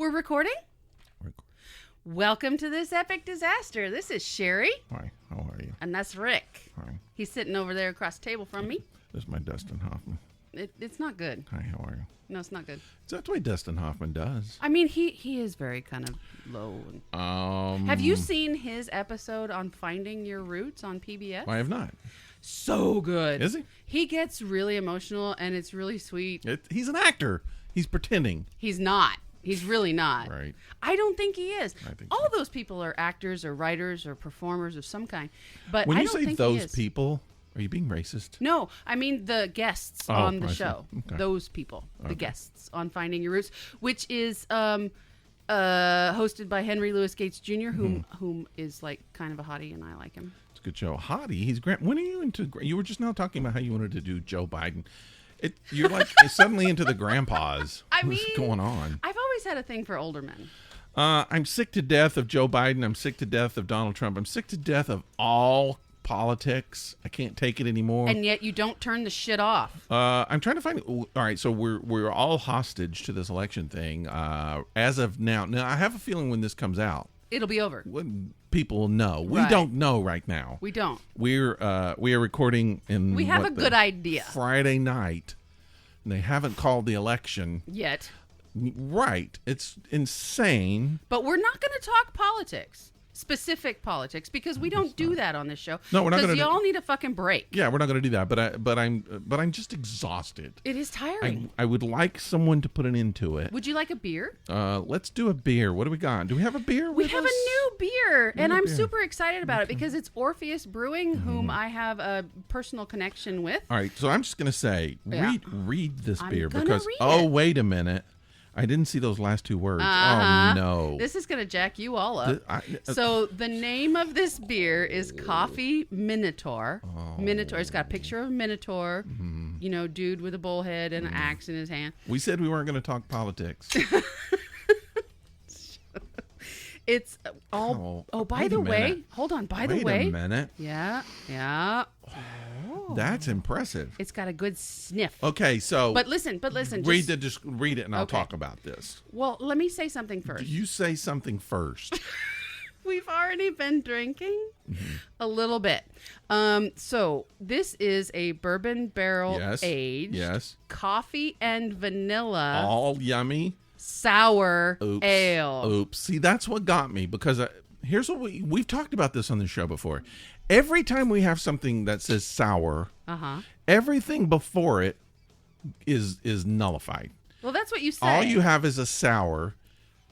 We're recording? Record. Welcome to this epic disaster. This is Sherry. Hi, how are you? And that's Rick. Hi, He's sitting over there across the table from me. this is my Dustin Hoffman. It's not good. Hi, how are you? No, it's not good. That's what Dustin Hoffman does. I mean, he is very kind of low. Have you seen his episode on Finding Your Roots on PBS? I have not. So good. Is he? He gets really emotional, and it's really sweet. He's an actor. He's pretending. He's not. He's really not. Right. I don't think he is. I think all those people are actors or writers or performers of some kind. But When I you don't say think those he is. people, are you being racist? No, I mean the guests Oh, on the I see. show. Okay. Those people, the Okay. guests on Finding Your Roots, which is hosted by Henry Louis Gates Jr., whom is like kind of a hottie, and I like him. It's a good show. Hottie, he's great. When are you into? You were just now talking about how you wanted to do Joe Biden. You're like suddenly into the grandpas. What's going on? I've always had a thing for older men. I'm sick to death of Joe Biden. I'm sick to death of Donald Trump. I'm sick to death of all politics. I can't take it anymore. And yet you don't turn the shit off. I'm trying to find. All right, so we're all hostage to this election thing as of now. Now I have a feeling when this comes out, It'll be over. when people will know. We Right. don't know right now. We don't. We are recording in. We have a good idea. Friday night, and they haven't called the election. Yet. Right, it's insane. But we're not going to talk politics. Specific politics, because we don't do that on this show. No, we're not gonna Because do- y'all need a fucking break. Yeah, we're not going to do that. But I'm just exhausted. It is tiring. I would like someone to put an end to it. Would you like a beer? Let's do a beer. What do we got? Do we have a beer? We with have us? a new beer, and New I'm beer. super excited about it because it's Orpheus Brewing, whom I have a personal connection with. All right, so I'm just going to say, Yeah. read this I'm beer gonna because, read it. wait a minute. I didn't see those last two words. Uh-huh. Oh, no. This is going to jack you all up. Th- I- So the name of this beer is Coffee Minotaur. Oh. Minotaur. It's got a picture of a Minotaur, Mm-hmm. you know, dude with a bullhead and an axe in his hand. We said we weren't going to talk politics. It's all. Oh, by wait the a way, minute. hold on. By the Wait way, a minute. yeah. That's impressive. It's got a good sniff. Okay, so But listen. read Just, just read it and I'll Okay. talk about this. well, let me say something first. You say something first. We've already been drinking Mm-hmm. a little bit. So this is a bourbon barrel Yes. aged Yes. coffee and vanilla All yummy. sour Oops. ale. Oops. See, that's what got me because here's what we've talked about this on the show before. Every time we have something that says sour, everything before it is nullified. Well, that's what you say. All you have is a sour.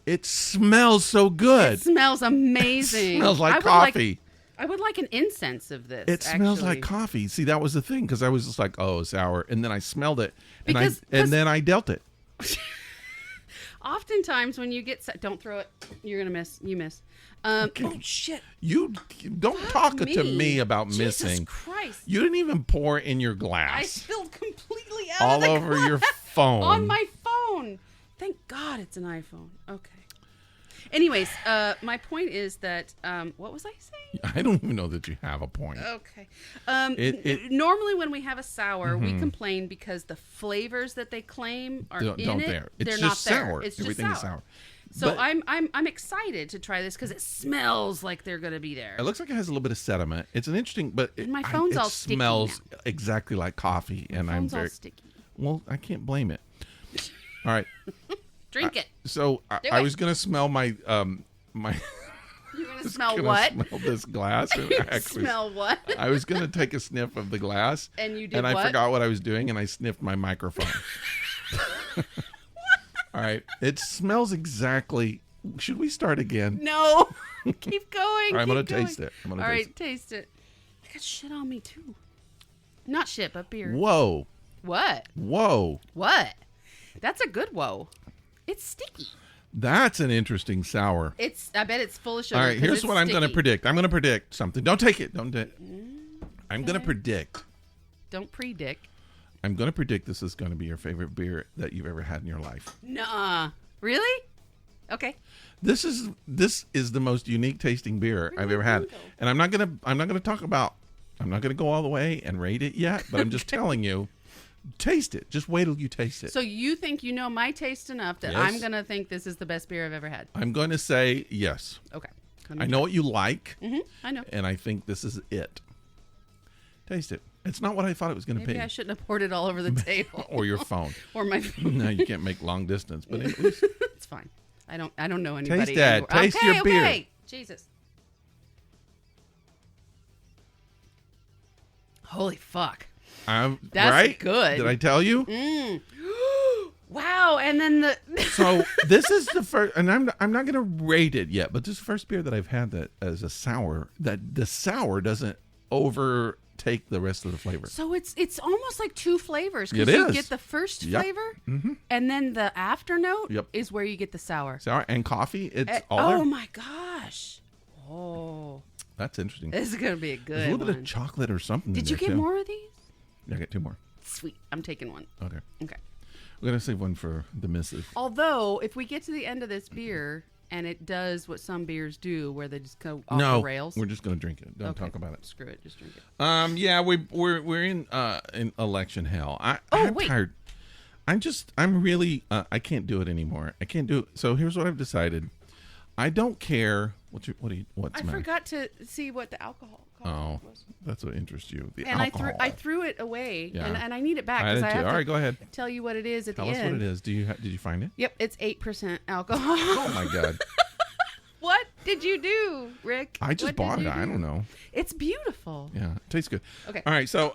It smells so good. It smells amazing. It smells like I would coffee. I would like an incense of this. It smells actually. like coffee. See, that was the thing because I was just like, "Oh, sour," and then I smelled it, and Because- and then I dealt it. Oftentimes when you get don't throw it. You're gonna miss. You miss. Oh shit! You don't talk to me about Jesus missing. Christ! You didn't even pour in your I glass spilled completely out all of the over your glass phone. on my phone. Thank God it's an iPhone. Okay. Anyways, my point is that what was I saying? I don't even know that you have a point. Okay. Normally, when we have a sour, we complain because the flavors that they claim are Don't in it. there. It's they're just not there. sour. It's Everything just is sour. So But- I'm excited to try this because it smells like they're gonna be there. It looks like it has a little bit of sediment. It's an interesting, but it, My phone's it all sticky smells now. exactly like coffee, and I'm Phone's all very sticky. well. I can't blame it. All right, Drink it. so Do I it. was gonna smell my my. You're gonna was smell gonna what? Smell this glass. And I actually, Smell what? I was gonna take a sniff of the glass, And you did and I what? forgot what I was doing, and I sniffed my microphone. All right, it smells exactly. Should we start again? No. Keep going. All right, I'm gonna keep going. taste it. I'm gonna All taste right, taste it. I got shit on me too. Not shit, but beer. Whoa, What? whoa! What? That's a good whoa. It's sticky. That's an interesting sour. I bet it's full of sugar. All right, 'cause here's it's what I'm going to sticky. predict. I'm going to predict something. Don't take it. Don't. I'm going to predict. Don't predict. I'm going to predict this is going to be your favorite beer that you've ever had in your life. Nuh-uh. Really? Okay. This is the most unique tasting beer I've ever had, and I'm not gonna talk about. I'm not gonna go all the way and rate it yet, but I'm just telling you, Taste it. Just wait till you taste it. So you think you know my taste enough that Yes. I'm going to think this is the best beer I've ever had. I'm going to say yes. Okay. I know what you like, I know. and I think this is it. Taste it. It's not what I thought it was going to Maybe be. I shouldn't have poured it all over the table. Or your phone. Or my phone. No, you can't make long distance, but at least It's fine. I don't know anybody. Taste that. anymore. Taste okay, your beer. Okay. Jesus. Holy fuck. I'm That's right. good. Did I tell you? Wow. And then the So this is the first, and I'm not going to rate it yet, but this is the first beer that I've had that as a sour that the sour doesn't overtake the rest of the flavor. So it's almost like two flavors It because you is. get the first Yep. flavor and then the after note Yep. is where you get the sour. Sour and coffee. It's all Oh there. my gosh. Oh, That's interesting. this is gonna be a There's good a little bit one. of chocolate or something. Did in you there, get too. more of these? I got 2 more. Sweet. I'm taking one. Okay. Okay. We're going to save one for the missus. Although, if we get to the end of this beer and it does what some beers do, where they just go off No, the rails, we're just going to drink it. Don't Okay. talk about it. Screw it. Just drink it. Yeah, we're in election hell. I'm wait. tired. I'm really I can't do it anymore. I can't do it. So here's what I've decided. I don't care what's I the matter? forgot to see what the alcohol Oh, was. that's what interests you. The And alcohol. I threw it away, Yeah. and I need it back I because did I too. have All to right, go ahead. tell you what it is at Tell the us end. what it is. Did you find it? Yep, it's 8% alcohol. Oh my god. What did you do, Rick? I just What bought did it. you I do? don't know. It's beautiful. Yeah, it tastes good. Okay. All right, so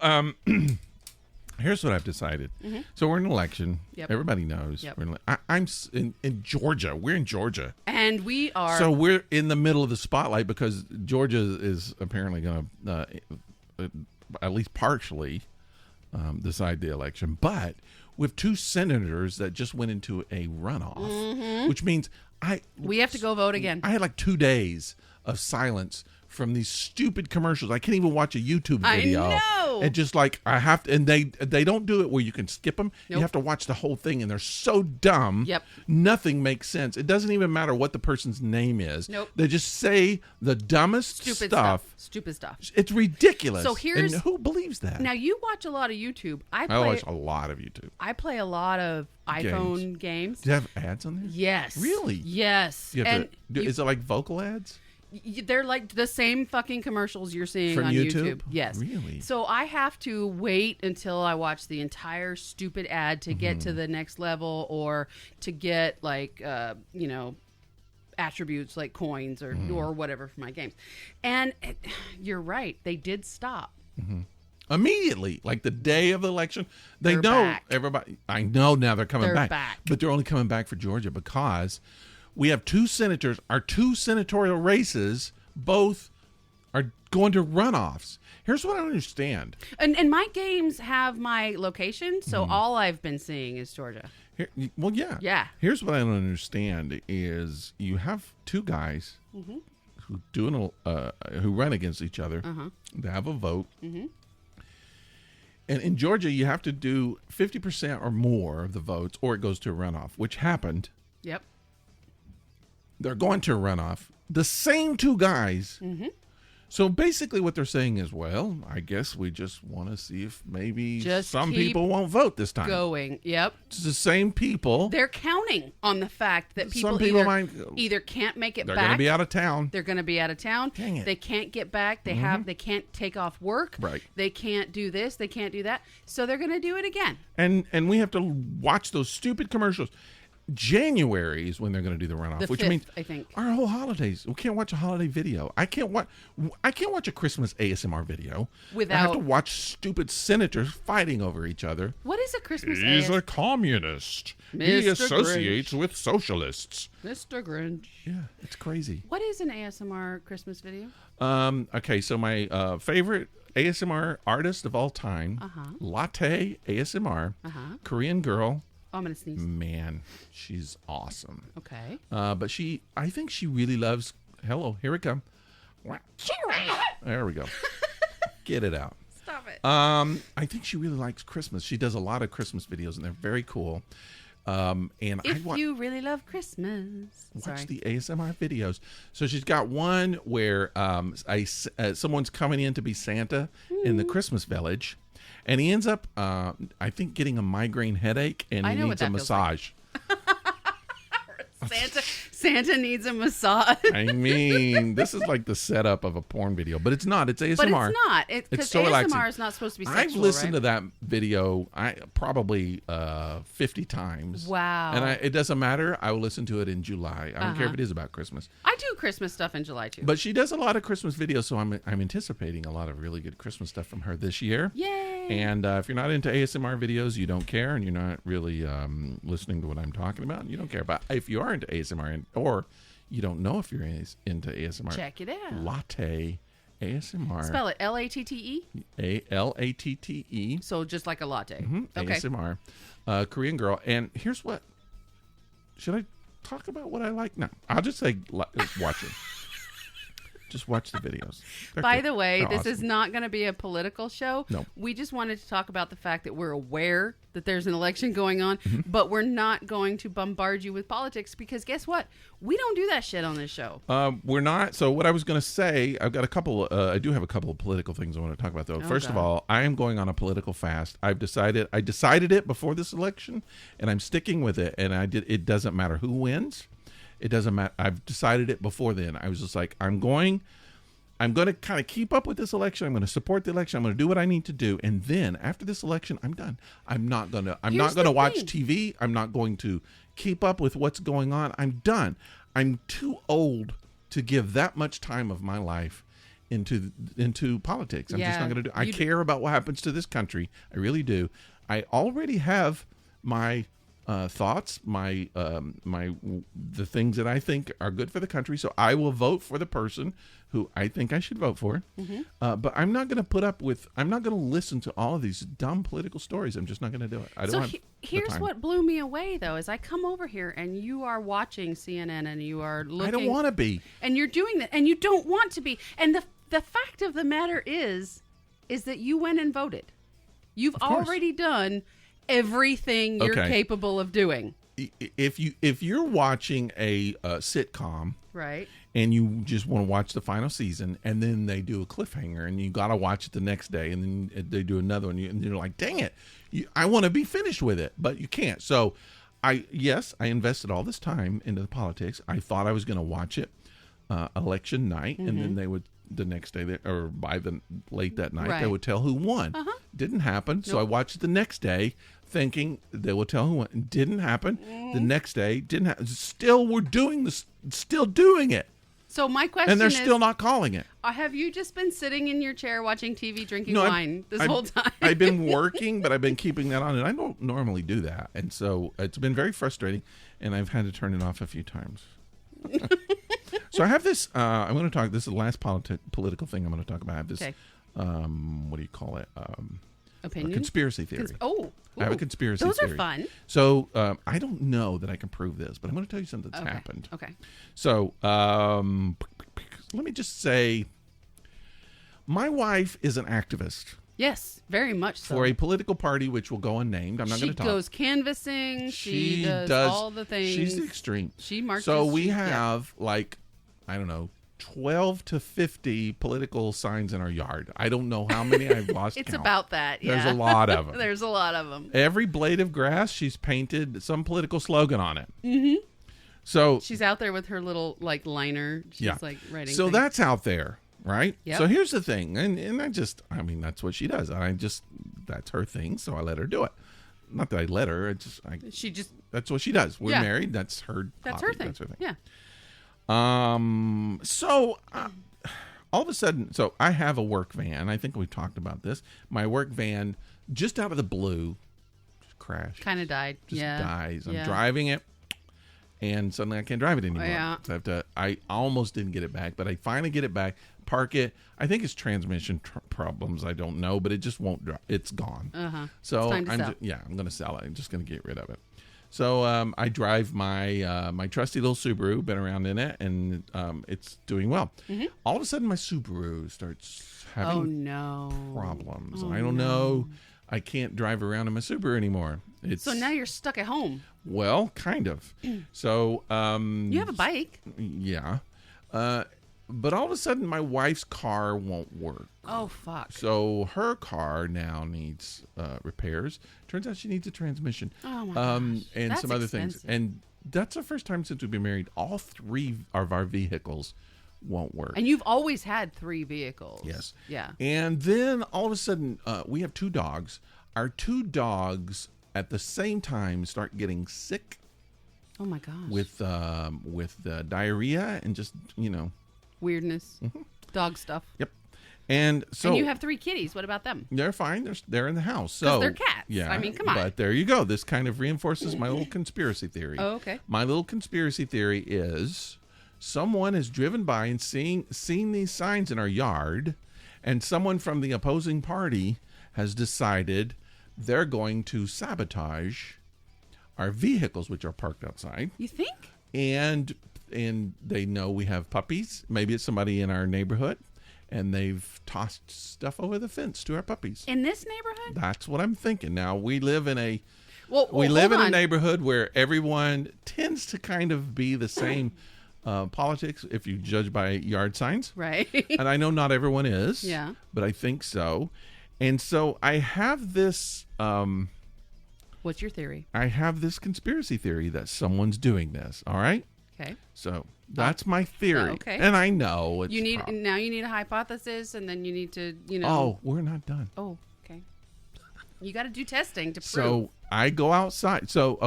here's what I've decided. So we're in an election. Yep. Everybody knows. Yep. We're in Georgia. We're in Georgia. And we are. So we're in the middle of the spotlight because Georgia is apparently going to, at least partially, decide the election. But with 2 senators that just went into a runoff, which means we have to go vote again. I had like 2 days of silence from these stupid commercials. I can't even watch a YouTube I video. know. And just like I have to, and they don't do it where you can skip them. You Nope. have to watch the whole thing, and they're so dumb. Yep. Nothing makes sense. It doesn't even matter what the person's name is. Nope. They just say the dumbest Stupid stuff. Stupid stuff. It's ridiculous. So here's- and who believes that? Now you watch a lot of YouTube. I I play. watch a lot of YouTube. I play a lot of iPhone games. Do you have ads on there? Yes. Really? Yes. You have And to, is it like vocal ads? they're like the same fucking commercials you're seeing From on YouTube? Yes. Really? So I have to wait until I watch the entire stupid ad to get to the next level or to get like attributes like coins or whatever for my games. And you're right, they did stop. Immediately, like the day of the election, they They're know back. everybody. I know now they're coming They're back, back. but they're only coming back for Georgia because we have 2 senators. Our 2 senatorial races both are going to runoffs. Here's what I don't understand. And my games have my location, so all I've been seeing is Georgia. Here, well, yeah, Yeah. Here's what I don't understand is you have 2 guys who who run against each other. They have a vote. And in Georgia, you have to do 50% or more of the votes, or it goes to a runoff, which happened. Yep. They're going to a runoff. The same 2 guys. So basically, what they're saying is, well, I guess we just want to see if maybe Just some keep people won't vote this time. Going. Yep. It's the same people. They're counting on the fact that people, Some people either can't make it They're back. going to be out of town. They're going to be out of town. Dang it. They can't get back. They can't take off work. Right. They can't do this. They can't do that. So they're going to do it again. And we have to watch those stupid commercials. January is when they're going to do the runoff, The which 5th, means I think. our whole holidays. We can't watch a holiday video. I can't watch a Christmas ASMR video. I have to Without- watch stupid senators fighting over each other. What is a Christmas He's AS? a communist. He Mr. associates with socialists. Mr. Grinch. Yeah, it's crazy. What is an ASMR Christmas video? Okay, so my favorite ASMR artist of all time, Latte ASMR, Korean girl. Oh, I'm going to sneeze. Man, she's awesome. Okay. But I think she really loves. Hello, here we come. There we go. Get it out. Stop it. I think she really likes Christmas. She does a lot of Christmas videos, and they're very cool. And If you really love Christmas. watch Sorry. the ASMR videos. So she's got one where someone's coming in to be Santa in the Christmas village, And he ends up, I think, getting a migraine headache, and I he know needs what a that feels like. massage. Santa needs a massage. I mean, this is like the setup of a porn video, but it's not. It's ASMR. But it's not. It's because so ASMR relaxing. is not supposed to be sexual, I've listened right? to that video probably 50 times. Wow. And it doesn't matter. I will listen to it in July. I don't care if it is about Christmas. I do Christmas stuff in July too. But she does a lot of Christmas videos, so I'm anticipating a lot of really good Christmas stuff from her this year. Yay! And if you're not into ASMR videos, you don't care, and you're not really listening to what I'm talking about, you don't care. But if you are into ASMR, or you don't know if you're into ASMR, check it out. Latte ASMR. Spell it Latte. ALATTE. So just like a latte. Okay. ASMR. Korean girl. And here's what. Should I talk about what I like? No. I'll just say watch it. Just watch the videos. By the way, They're this awesome. is not going to be a political show. No. We just wanted to talk about the fact that we're aware that there's an election going on, Mm-hmm. but we're not going to bombard you with politics because guess what? We don't do that shit on this show. We're not. So what I was going to say, I've got a couple. I do have a couple of political things I want to talk about, though. First of God. all, I am going on a political fast. I decided it before this election, and I'm sticking with it. And it doesn't matter who wins. It doesn't matter. I've decided it before then. I was just like, I'm going to kind of keep up with this election. I'm going to support the election. I'm going to do what I need to do. And then after this election, I'm done. I'm not going to watch TV. I'm not going to keep up with what's going on. I'm done. I'm too old to give that much time of my life into politics. I'm just not going to do. I care about what happens to this country. I really do. I already have my thoughts, the things that I think are good for the country. So I will vote for the person who I think I should vote for. But I'm not going to I'm not going to listen to all of these dumb political stories. I'm just not going to do it. I don't have here's the time. what blew me away, though, is I come over here and you are watching CNN and you are looking. I don't want to be. And you're doing that, and you don't want to be. And the fact of the matter is that you went and voted. You've already done everything you're capable of doing. If you're watching a sitcom, right, and you just want to watch the final season, and then they do a cliffhanger, and you got to watch it the next day, and then they do another one, and you're like, dang it, I want to be finished with it, but you can't. So I invested all this time into the politics. I thought I was going to watch it election night, and then they would the next day or by the late that night they would tell who won. Didn't happen. So I watched it the next day thinking they will tell who won. Didn't happen. The next day didn't happen. Still we're doing this, still doing it. So my question and they're is, still not calling it. Have you just been sitting in your chair watching TV, drinking wine this whole time? I've been working, but I've been keeping that on, and I don't normally do that. And so it's been very frustrating, and I've had to turn it off a few times. So I have this, I'm going to talk, this is the last political thing I'm going to talk about. I have this, what do you call it? Opinion? A conspiracy theory. I have a conspiracy theory. Those are fun. So I don't know that I can prove this, but I'm going to tell you something that's happened. Okay. So let me just say, my wife is an activist. Yes, very much so. For a political party which will go unnamed. I'm not going to talk. She goes canvassing. She does all the things. She's the extreme. She marches. So we have like, I don't know, 12 to 50 political signs in our yard. I don't know how many. I've lost It's count. about that. Yeah. There's a lot of them. There's a lot of them. Every blade of grass, she's painted some political slogan on it. Mm-hmm. So she's out there with her little like liner. She's like writing. So things. that's out there. Right. Yep. So here's the thing. And I mean, that's what she does. That's her thing. So I let her do it. Not that I let her. That's what she does. We're married. That's her. That's hobby. her thing. That's her thing. Yeah. So all of a sudden, so I have a work van. I think we talked about this. My work van, just out of the blue, just crashed. Kind of died. Just dies. I'm driving it. And suddenly I can't drive it anymore. So I almost didn't get it back, but I finally get it back, park it. I think it's transmission problems. I don't know, but it just won't drive. It's gone. So it's time to sell. I'm going to sell it. I'm just going to get rid of it. So I drive my my trusty little Subaru, been around in it, and it's doing well. All of a sudden, my Subaru starts having problems. And I don't know. I can't drive around in my Subaru anymore. So now you're stuck at home. Well, kind of. So you have a bike. Yeah. But all of a sudden, my wife's car won't work. Oh, fuck. So her car now needs repairs. Turns out she needs a transmission. Oh, my gosh. And That's some other expensive. things. And that's the first time since we've been married. All 3 of our vehicles won't work. And you've always had 3 vehicles. Yes. Yeah. And then all of a sudden, we have 2 dogs. Our 2 dogs at the same time start getting sick. Oh my gosh. With diarrhea and just, weirdness. Dog stuff. Yep. And so and you have 3 kitties. What about them? They're fine. They're in the house. So they're cats. Yeah. I mean, come on. But there you go. This kind of reinforces my little conspiracy theory. Oh, okay. My little conspiracy theory is someone has driven by and seen these signs in our yard, and someone from the opposing party has decided they're going to sabotage our vehicles, which are parked outside. You think? And they know we have puppies. Maybe it's somebody in our neighborhood, and they've tossed stuff over the fence to our puppies. In this neighborhood? That's what I'm thinking. Now, we live in a a neighborhood where everyone tends to kind of be the same politics if you judge by yard signs. Right. And I know not everyone is. Yeah. But I think so. And so I have this... What's your theory? I have this conspiracy theory that someone's doing this. All right? Okay. So that's my theory. Okay. And I know it's you need a hypothesis, and then you need to, Oh, we're not done. Oh, okay. You got to do testing to prove. So I go outside. So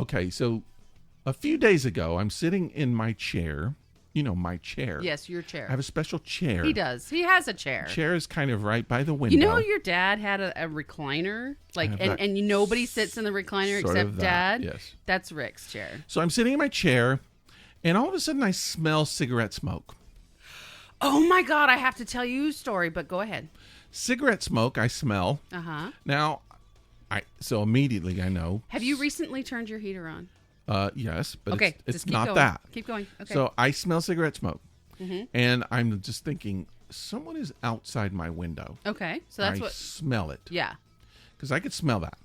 a few days ago, I'm sitting in my chair. My chair. Yes, your chair. I have a special chair. He does. He has a chair. Chair is kind of right by the window. Your dad had a recliner, and nobody sits in the recliner except Dad. Yes. That's Rick's chair. So I'm sitting in my chair, and all of a sudden I smell cigarette smoke. Oh my God! I have to tell you a story, but go ahead. Cigarette smoke. I smell. Now, so immediately I know. Have you recently turned your heater on? Yes, but okay, it's keep not going. that. Keep going. Okay. So I smell cigarette smoke, and I'm just thinking someone is outside my window. Okay, so that's I smell it. Yeah, because I could smell that.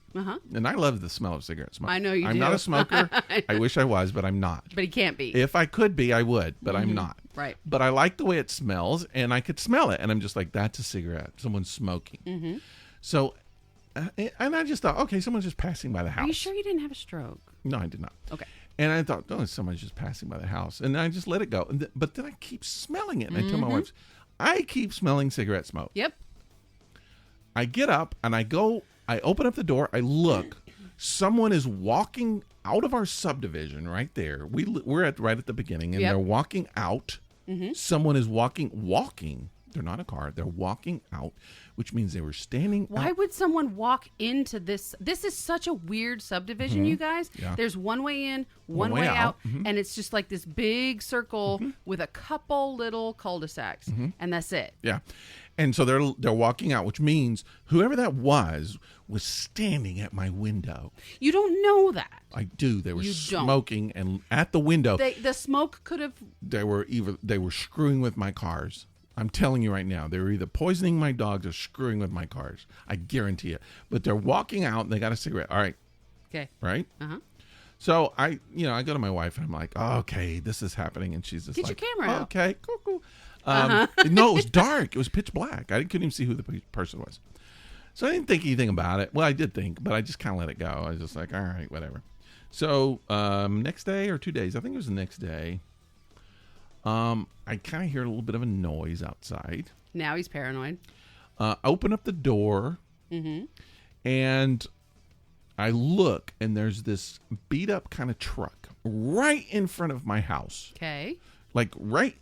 And I love the smell of cigarette smoke. I know you do. I'm not a smoker. I wish I was, but I'm not. But he can't be. If I could be, I would, but I'm not. Right. But I like the way it smells, and I could smell it, and I'm just like, that's a cigarette. Someone's smoking. So, and I just thought, okay, someone's just passing by the house. Are you sure you didn't have a stroke? No, I did not. Okay. And I thought, oh, someone's just passing by the house. And I just let it go. But then I keep smelling it. And I tell my wife, I keep smelling cigarette smoke. Yep. I get up and I open up the door. I look. Someone is walking out of our subdivision right there. We're right at the beginning. And they're walking out. Someone is walking. They're not a car. They're walking out, which means they were standing Why out. would someone walk into this? This is such a weird subdivision, you guys. Yeah. There's one way in, one way out, and it's just like this big circle with a couple little cul-de-sacs, and that's it. Yeah. And so they're walking out, which means whoever that was standing at my window. You don't know that. I do. They were smoking and at the window. The smoke could have... They were screwing with my cars. I'm telling you right now, they were either poisoning my dogs or screwing with my cars. I guarantee it. But they're walking out and they got a cigarette. All right. Okay. Right? So I go to my wife and I'm like, oh, okay, this is happening. And she's just Get like, your camera out. Okay, cool. No, it was dark. It was pitch black. I couldn't even see who the person was. So I didn't think anything about it. Well, I did think, but I just kind of let it go. I was just like, all right, whatever. So next day or 2 days, I think it was the next day, I kind of hear a little bit of a noise outside. Now he's paranoid. Open up the door, and I look, and there's this beat up kind of truck right in front of my house. Okay. Like right,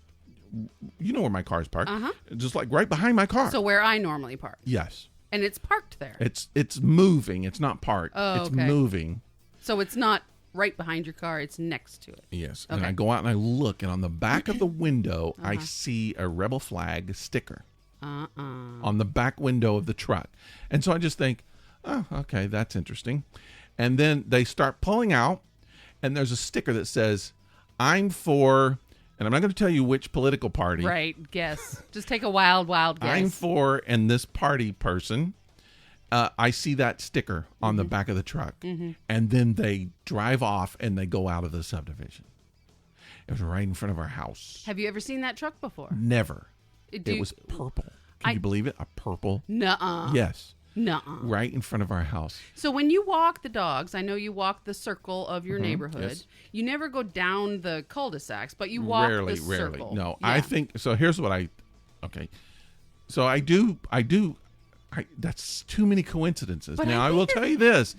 you know where my car is parked. Just like right behind my car. So where I normally park. Yes. And it's parked there. It's moving. It's not parked. Oh, it's okay. moving. So it's not right behind your car. It's next to it. Yes. Okay. And I go out and I look, and on the back of the window, I see a rebel flag sticker on the back window of the truck. And so I just think, oh, okay, that's interesting. And then they start pulling out, and there's a sticker that says, I'm for, and I'm not going to tell you which political party. Right. Guess. Just take a wild guess. I'm for, and this party person. I see that sticker on the back of the truck, and then they drive off and they go out of the subdivision. It was right in front of our house. Have you ever seen that truck before? Never. It was purple. Can you believe it? A purple? Nuh-uh. Yes. Nuh-uh. Right in front of our house. So when you walk the dogs, I know you walk the circle of your neighborhood. Yes. You never go down the cul-de-sacs, but you walk rarely, the circle. No, Yeah. I think so. Here's what okay. So I do. That's too many coincidences. But now I will tell you this: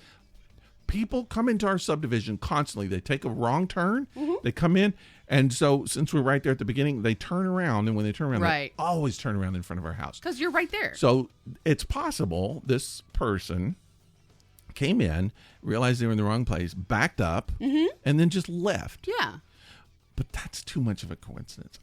people come into our subdivision constantly. They take a wrong turn. They come in, and so since we're right there at the beginning, they turn around, and when they turn around, they always turn around in front of our house because you're right there. So it's possible this person came in, realized they were in the wrong place, backed up, and then just left. Yeah. But that's too much of a coincidence.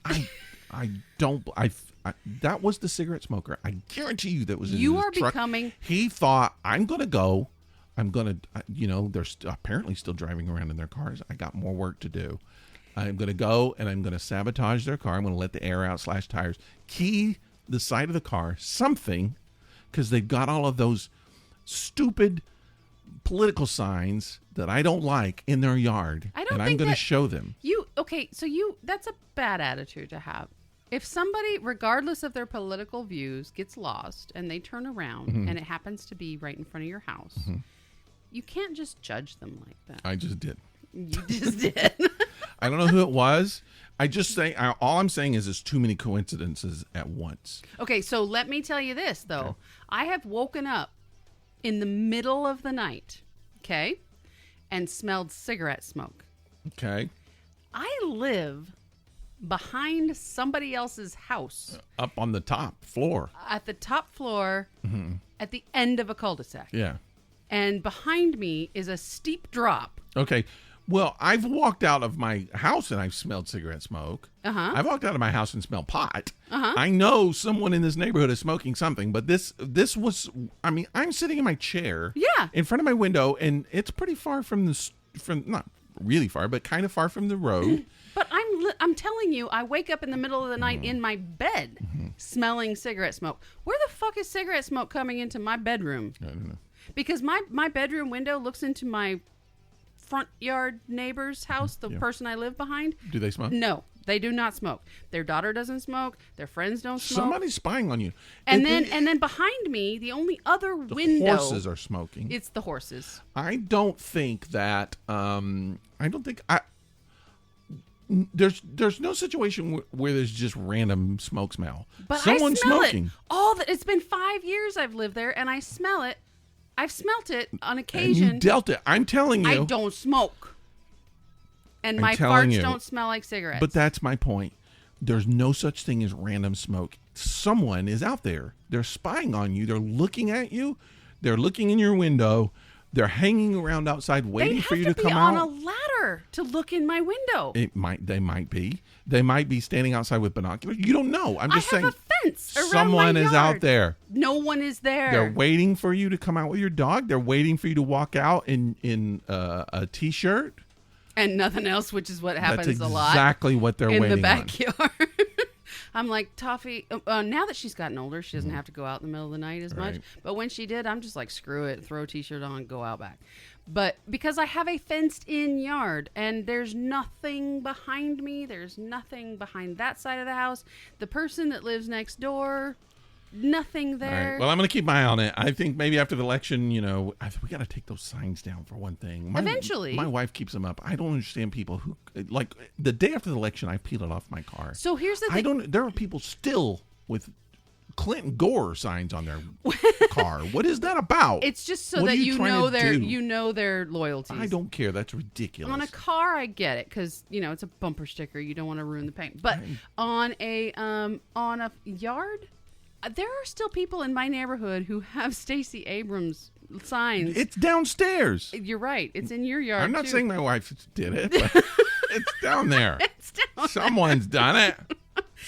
That was the cigarette smoker. I guarantee you that was in his truck. Becoming. He thought, I'm going to go. They're apparently still driving around in their cars. I got more work to do. I'm going to go and I'm going to sabotage their car. I'm going to let the air out, slash tires, key the side of the car, something, because they've got all of those stupid political signs that I don't like in their yard. And I'm going to show them. That's a bad attitude to have. If somebody, regardless of their political views, gets lost and they turn around and it happens to be right in front of your house, you can't just judge them like that. I just did. You just did. I don't know who it was. All I'm saying is there's too many coincidences at once. Okay, so let me tell you this, though. Okay. I have woken up in the middle of the night, okay, and smelled cigarette smoke. Okay. I live behind somebody else's house. Up on the top floor. At the top floor, at the end of a cul-de-sac. Yeah. And behind me is a steep drop. Okay. Well, I've walked out of my house and I've smelled cigarette smoke. I've walked out of my house and smelled pot. I know someone in this neighborhood is smoking something, but this was, I'm sitting in my chair. Yeah. In front of my window, and it's pretty far from not really far, but kind of far from the road. But I'm telling you, I wake up in the middle of the night in my bed smelling cigarette smoke. Where the fuck is cigarette smoke coming into my bedroom? I don't know. Because my bedroom window looks into my front yard neighbor's house, the person I live behind. Do they smoke? No, they do not smoke. Their daughter doesn't smoke. Their friends don't smoke. Somebody's spying on you. And then behind me, the only other window. The horses are smoking. It's the horses. I don't think that. There's no situation where there's just random smoke smell. But someone's I smell smoking. It's been 5 years I've lived there, and I smell it. I've smelt it on occasion. And you dealt it. I'm telling you. I don't smoke. And my farts don't smell like cigarettes. But that's my point. There's no such thing as random smoke. Someone is out there. They're spying on you. They're looking at you. They're looking in your window. They're hanging around outside waiting for you to come out. They have to be on a ladder to look in my window. They might be. They might be standing outside with binoculars. You don't know. I'm just saying. I have a fence around someone my yard. Is out there. No one is there. They're waiting for you to come out with your dog. They're waiting for you to walk out in a t-shirt. And nothing else, which is what happens a lot. That's exactly what they're waiting on. In the backyard. I'm like, Toffee, now that she's gotten older, she doesn't have to go out in the middle of the night as much. But when she did, I'm just like, screw it, throw a t-shirt on, go out back. But because I have a fenced-in yard, and there's nothing behind me, there's nothing behind that side of the house. The person that lives next door, nothing there. Right. Well, I'm going to keep my eye on it. I think maybe after the election, we got to take those signs down for one thing. Eventually. My wife keeps them up. I don't understand people who, like, the day after the election, I peeled it off my car. So here's the thing. There are people still with Clinton Gore signs on their car. What is that about? It's just so that you know their loyalties. I don't care. That's ridiculous. On a car, I get it because it's a bumper sticker. You don't want to ruin the paint. But on a yard, there are still people in my neighborhood who have Stacey Abrams signs. It's downstairs. You're right. It's in your yard. I'm not saying my wife did it, but it's down there. It's down Someone's done it.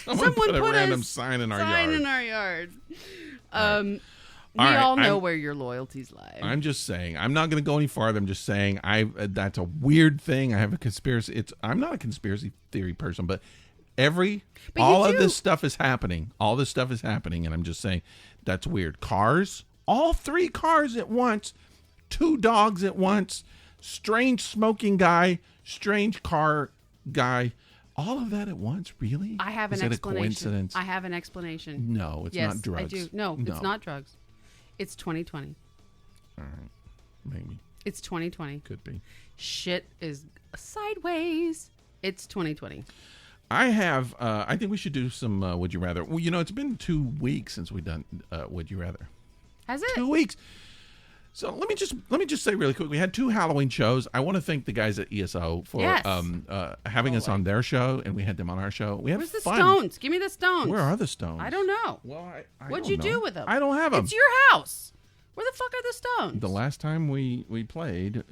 Someone put a random sign in our yard. We all know where your loyalties lie. I'm just saying. I'm not going to go any farther. I'm just saying. That's a weird thing. I have a conspiracy. I'm not a conspiracy theory person, but all of this stuff is happening. All this stuff is happening, and I'm just saying that's weird. Cars, all 3 cars at once, 2 dogs at once, strange smoking guy, strange car guy. All of that at once, really? I have an Is it explanation. a coincidence? I have an explanation. No, it's Yes, not drugs. I do. No, it's not drugs. It's 2020. All right, maybe. It's 2020. Could be. Shit is sideways. It's 2020. I have. I think we should do some Would You Rather. Well, it's been 2 weeks since we've done Would You Rather. Has it? 2 weeks. So let me just say really quick. We had 2 Halloween shows. I want to thank the guys at ESO for Yes. having us on their show, and we had them on our show. We had Where's the fun. stones? Give me the stones. Where are the stones? I don't know. Well, I What'd don't you know. do with them? I don't have them. It's your house. Where the fuck are the stones? The last time we played,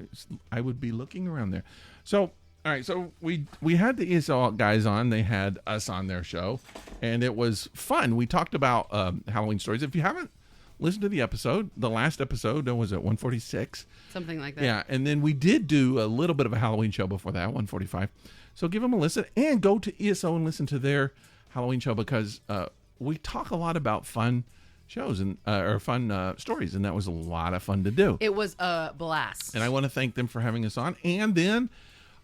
I would be looking around there. So, all right. So we had the ESO guys on. They had us on their show, and it was fun. We talked about Halloween stories. If you haven't listened to the episode, the last episode, was it 146? Something like that. Yeah, and then we did do a little bit of a Halloween show before that, 145. So give them a listen and go to ESO and listen to their Halloween show because we talk a lot about fun shows and or fun stories, and that was a lot of fun to do. It was a blast. And I want to thank them for having us on. And then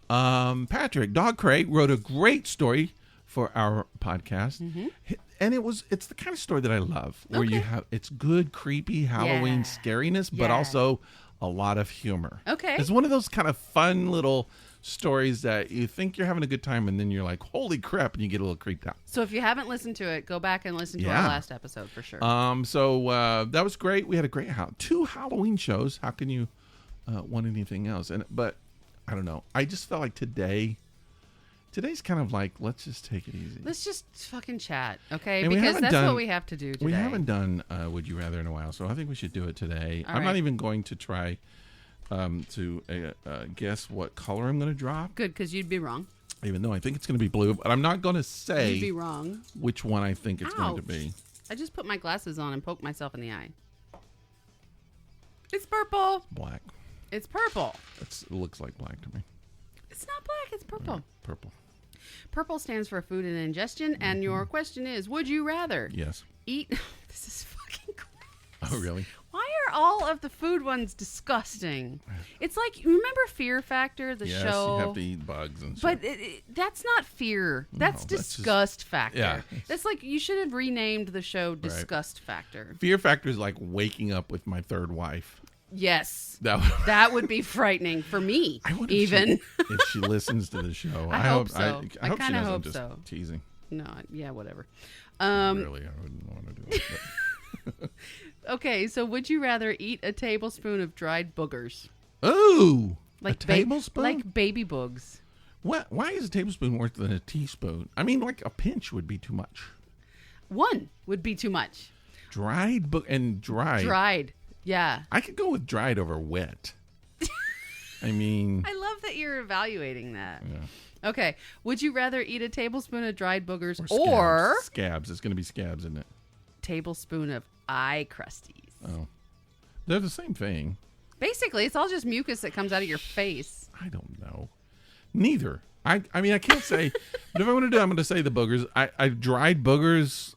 Patrick Dog Crate wrote a great story for our podcast. Mm-hmm. And it's the kind of story that I love, where you have it's good, creepy Halloween scariness, but also a lot of humor. Okay. It's one of those kind of fun little stories that you think you're having a good time, and then you're like, holy crap, and you get a little creeped out. So if you haven't listened to it, go back and listen to our last episode for sure. So that was great. We had a great 2 Halloween shows. How can you want anything else? But I don't know. I just felt like today's kind of like, let's just take it easy. Let's just fucking chat, okay? And because that's what we have to do today. We haven't done Would You Rather in a while, so I think we should do it today. I'm not even going to try to guess what color I'm going to drop. Good, because you'd be wrong. Even though I think it's going to be blue, but I'm not going to say You'd be wrong. which one I think it's going to be. I just put my glasses on and poked myself in the eye. It's purple. Black. It's purple. It looks like black to me. It's not black. It's purple. Purple. Purple stands for food and ingestion. And your question is, would you rather Yes. eat... This is fucking gross. Oh, really? Why are all of the food ones disgusting? It's like, remember Fear Factor, the Yes, show? you have to eat bugs and But stuff. that's not fear. That's that's disgust factor. yeah. That's like, you should have renamed the show Disgust Factor. Fear Factor is like waking up with my third wife. Yes. That That would be frightening for me, I wonder even. if she listens to the show. I hope so. I hope she kinda doesn't. hope Just so. teasing. No, yeah, whatever. Really, I wouldn't want to do it. But. Okay, so would you rather eat a tablespoon of dried boogers? Ooh, Like a tablespoon? like baby bugs. What? Why is a tablespoon worse than a teaspoon? I mean, like a pinch would be too much. One would be too much. Dried dried. Dried. Yeah. I could go with dried over wet. I mean, I love that you're evaluating that. yeah. Okay. Would you rather eat a tablespoon of dried boogers Or or scabs. It's going to be scabs, isn't it? tablespoon of eye crusties? Oh, they're the same thing. Basically, it's all just mucus that comes out of your face. I don't know. Neither. I mean, I can't say. But if I want to do, I'm going to say the boogers. I dried boogers.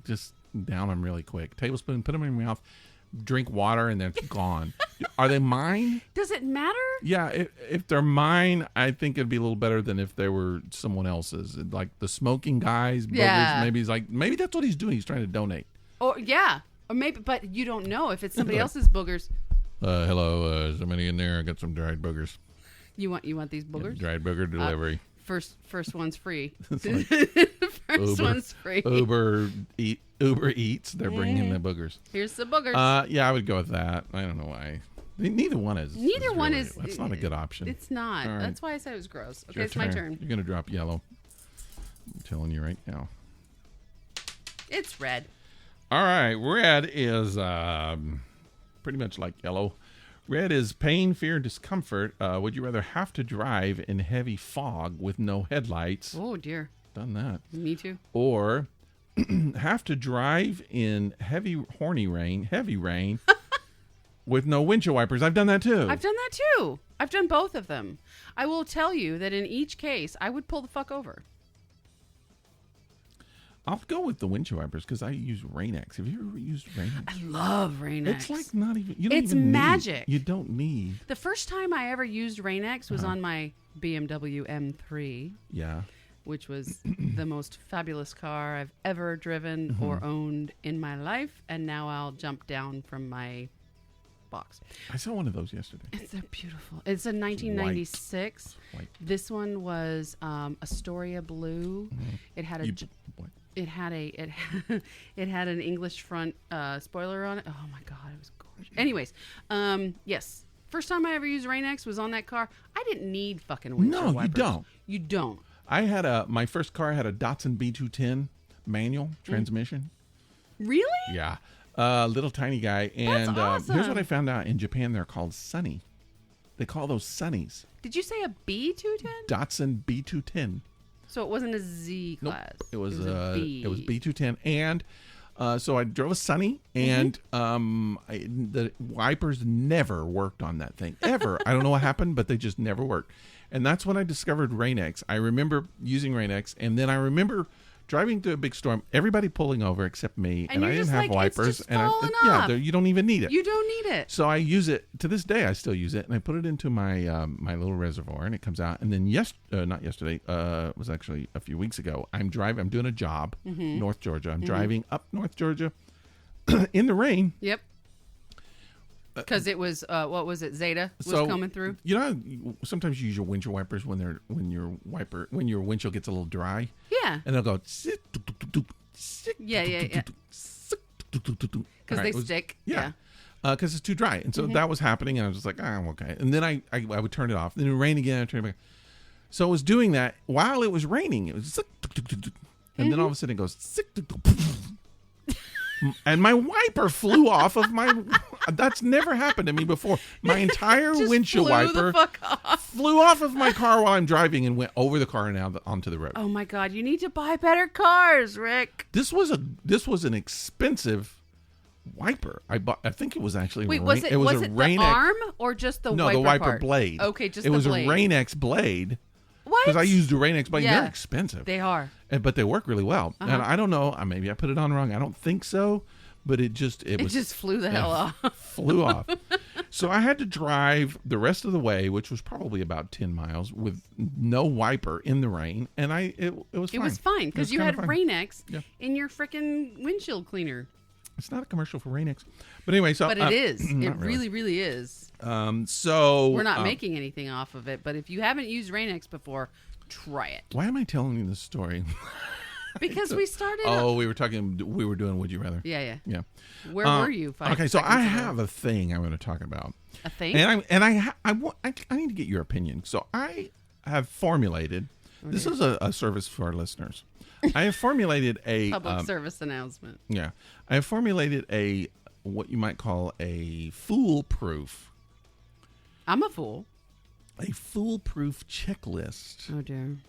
Just down them really quick. Tablespoon, put them in your mouth, drink water, and they're gone. Are they mine? Does it matter? Yeah. If they're mine, I think it'd be a little better than if they were someone else's. Like the smoking guy's boogers. Yeah. Maybe that's what he's doing. He's trying to donate. Or yeah. Or maybe, but you don't know if it's somebody else's boogers. Hello, is somebody in there? I got some dried boogers. You want these boogers? Dried booger delivery. First one's free. Like First one's free. Uber Eats. They're bringing the boogers. Here's the boogers. Yeah, I would go with that. I don't know why. Neither one is. Neither one really, is. That's not a good option. It's not. All right. That's why I said it was gross. Okay, Your it's my turn. You're gonna drop yellow. I'm telling you right now. It's red. All right, red is pretty much like yellow. Red is pain, fear, discomfort. Would you rather have to drive in heavy fog with no headlights? Oh dear. Done that. Me too. Or have to drive in heavy rain with no windshield wipers. I've done that too. I've done that too. I've done both of them. I will tell you that in each case, I would pull the fuck over. I'll go with the windshield wipers because I use Rain-X. Have you ever used Rain-X? I love Rain-X. It's like not even. You don't It's even magic. You don't need. The first time I ever used Rain-X was on my BMW M3. Yeah. which was the most fabulous car I've ever driven or owned in my life. And now I'll jump down from my box. I saw one of those yesterday. They're beautiful. It's a 1996. White. This one was Astoria blue. It had a it had an English front spoiler on it. Oh my god, it was gorgeous. Anyways, yes. First time I ever used Rain-X was on that car. I didn't need fucking windshield wipers. You don't. You don't. I had my first car had a Datsun B210 manual transmission. Really? Yeah. Little tiny guy. And That's awesome. here's what I found out. In Japan, they're called Sunny. They call those Sunnies. Did you say a B210? Datsun B210. So it wasn't a Z class. Nope. It was a B. It was B210. And so I drove a Sunny, and the wipers never worked on that thing. Ever. I don't know what happened, but they just never worked. And that's when I discovered Rain-X. I remember using Rain-X, and then I remember driving through a big storm, everybody pulling over except me, and I didn't have wipers. You don't even need it. You don't need it. So I use it to this day. I still use it, and I put it into my my little reservoir, and it comes out. And then not yesterday, it was actually a few weeks ago. I'm doing a job, North Georgia. I'm driving up North Georgia in the rain. Yep. Because it was what was it? Zeta was coming through. You know, sometimes you use your windshield wipers when your windshield gets a little dry. Yeah. And they'll go. Yeah. Because they stick. Yeah. Because it's too dry, and so that was happening, and I was just like, I'm okay. And then I would turn it off. Then it would rain again. I turn it back. So I was doing that while it was raining. It was and then all of a sudden it goes. And my wiper flew off of my. That's never happened to me before. My entire windshield wiper flew off of my car while I'm driving and went over the car and out onto the road. Oh my god! You need to buy better cars, Rick. This was an expensive wiper. I think it was actually. Wait, was it the arm or just the wiper? No, the wiper part? blade. Okay, just it the was blade. a Rain-X blade. What? Because I used a Rain-X blade. Yeah. They're expensive. They are. But they work really well. And I don't know. Maybe I put it on wrong. I don't think so. But it just flew the hell off. Flew off. So I had to drive the rest of the way, which was probably about 10 miles, with no wiper in the rain. And it was fine. It was fine because you had Rain-X in your freaking windshield cleaner. It's not a commercial for Rain-X. But anyway, so. But it is. It really, really is. So. We're not making anything off of it. But if you haven't used Rain-X before, try it. Why am I telling you this story? Because we started. We were doing Would You Rather. Yeah. Where were you? Okay, so I have a thing I want to talk about. A thing? And I need to get your opinion. So I have formulated. Okay. This is a service for our listeners. I have formulated a public service announcement. Yeah, I have formulated what you might call a foolproof. I'm a fool. A foolproof checklist. Oh dear.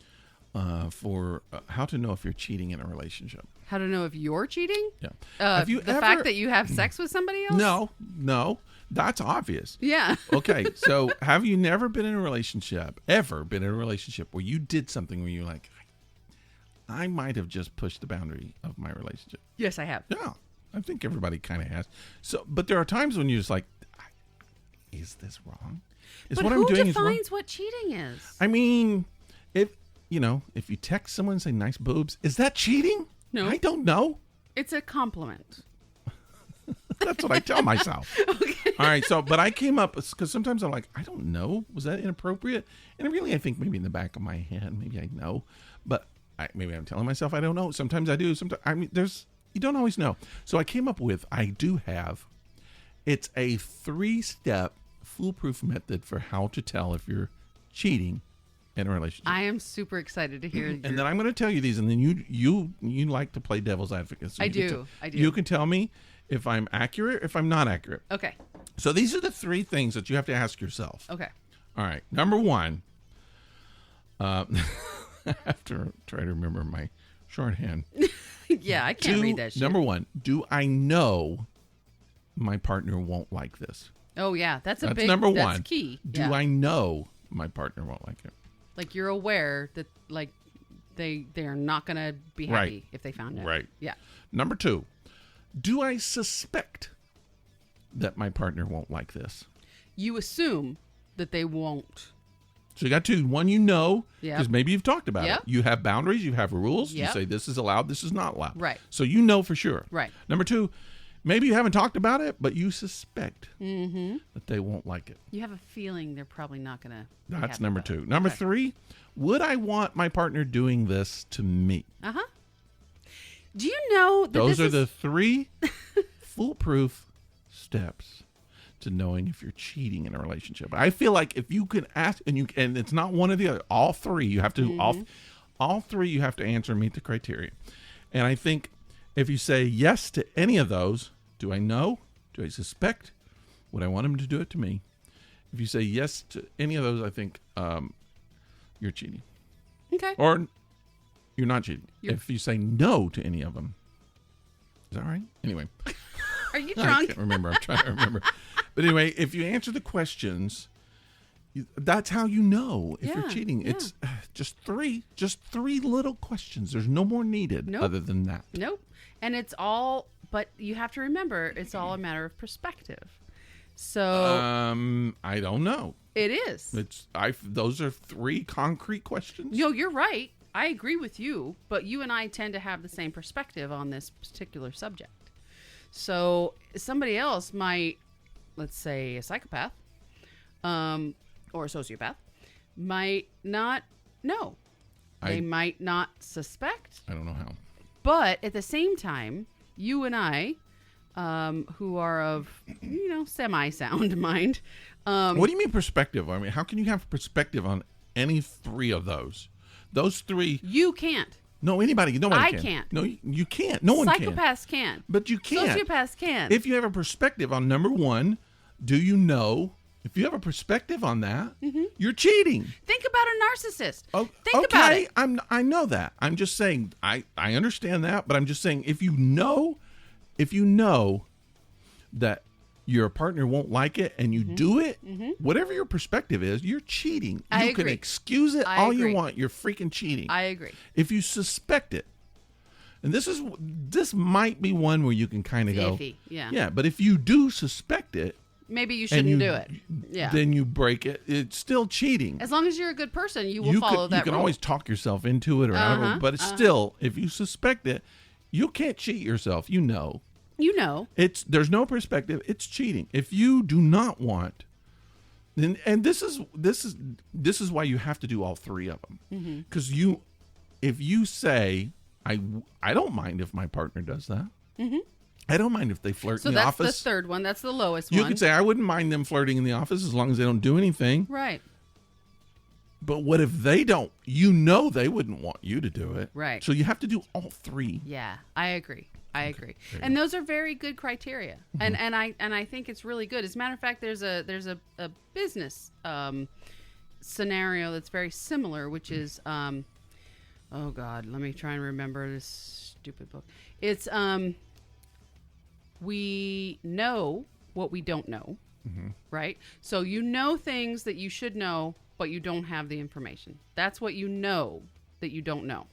For how to know if you're cheating in a relationship. How to know if you're cheating? Yeah. Have you the fact that you have sex with somebody else? No, that's obvious. Yeah. Okay, so have you never been in a relationship, ever been in a relationship where you did something where you're like, I might have just pushed the boundary of my relationship? Yes, I have. Yeah, I think everybody kind of has. So, but there are times when you're just like, is this wrong? But who defines what cheating is? I mean, if you text someone and say nice boobs, is that cheating? No. I don't know. It's a compliment. That's what I tell myself. Okay. All right. So, but I came up because sometimes I'm like, I don't know. Was that inappropriate? And really, I think maybe in the back of my head, maybe I know, but maybe I'm telling myself I don't know. Sometimes I do. Sometimes you don't always know. So I came up with, it's a 3-step foolproof method for how to tell if you're cheating in a relationship. I am super excited to hear. And then I'm going to tell you these, and then you like to play devil's advocate. So I do. You can tell me if I'm accurate, if I'm not accurate. Okay. So these are the 3 things that you have to ask yourself. Okay. All right. Number 1. I have to try to remember my shorthand. Yeah, I can't read that shit. Number 1. Do I know my partner won't like this? Oh yeah, that's big. Number 1. That's key. Do I know my partner won't like it? Like you're aware that they're not going to be happy if they found out. Right. Yeah. Number 2, do I suspect that my partner won't like this? You assume that they won't. So you got two. One, you know, Yep. because maybe you've talked about Yep. it. You have boundaries. You have rules. Yep. You say this is allowed. This is not allowed. Right. So you know for sure. Right. Number two, maybe you haven't talked about it, but you suspect that they won't like it. You have a feeling they're probably not going to. That's number two. Number three, would I want my partner doing this to me? Do you know that Those this are is, the three foolproof steps to knowing if you're cheating in a relationship. I feel like if you can ask, and it's not one or the other, all three, you have to all three you have to answer and meet the criteria. And I think if you say yes to any of those, do I know? Do I suspect? Would I want him to do it to me? If you say yes to any of those, I think you're cheating. Okay. Or you're not cheating. If you say no to any of them, is that right? Anyway. Are you I drunk? can't remember. I'm trying to remember. But anyway, if you answer the questions, that's how you know if you're cheating. Yeah. It's just three little questions. There's no more needed other than that. Nope. And it's all, but you have to remember, it's all a matter of perspective. So I don't know. it is. Those are three concrete questions. No, you're right. I agree with you, but you and I tend to have the same perspective on this particular subject. So somebody else might, let's say a psychopath, or a sociopath, might not know. They might not suspect. I don't know how. But at the same time, you and I, who are of, semi-sound mind. What do you mean perspective? I mean, how can you have perspective on any three of those? Those three. You can't. No, nobody I can. can't. No, you can't. No one can. Psychopaths can. But you can't. Sociopaths can. If you have a perspective on number one, do you know? If you have a perspective on that, you're cheating. Think about a narcissist. Think okay, about it. I know that. I'm just saying I understand that, but I'm just saying if you know that your partner won't like it and you do it, whatever your perspective is, you're cheating. I You agree. can excuse it I all agree. you want. You're freaking cheating. I agree. If you suspect it, and this might be one where you can kind of go, Iffy, yeah. yeah. But if you do suspect it, Maybe you and shouldn't you do it. Yeah. then you break it. It's still cheating. As long as you're a good person, you will follow that You can rule. always talk yourself into it, or I don't know, but it's still, if you suspect it, you can't cheat yourself. You know. There's no perspective. It's cheating. If you do not want, and this is why you have to do all three of them, because if you say I don't mind if my partner does that. I don't mind if they flirt in the office. So that's the third one. That's the lowest You one. could say I wouldn't mind them flirting in the office as long as they don't do anything. Right. But what if they don't? You know they wouldn't want you to do it. Right. So you have to do all three. Yeah, I agree. And those are very good criteria. And I think it's really good. As a matter of fact, there's a business scenario that's very similar, which is oh God, let me try and remember this stupid book. It's we know what we don't know. Right? So you know things that you should know, but you don't have the information. That's what you know that you don't know.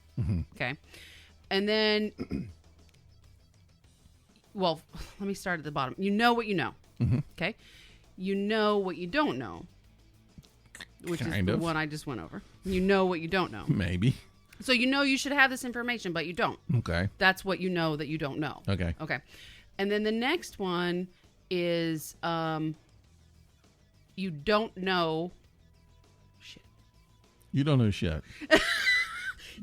Okay? And then well, let me start at the bottom. You know what you know. Okay? You know what you don't know, which is the one I just went over. You know what you don't know. Maybe. So you know you should have this information, but you don't. Okay. That's what you know that you don't know. Okay. And then the next one is you don't know shit. You don't know shit.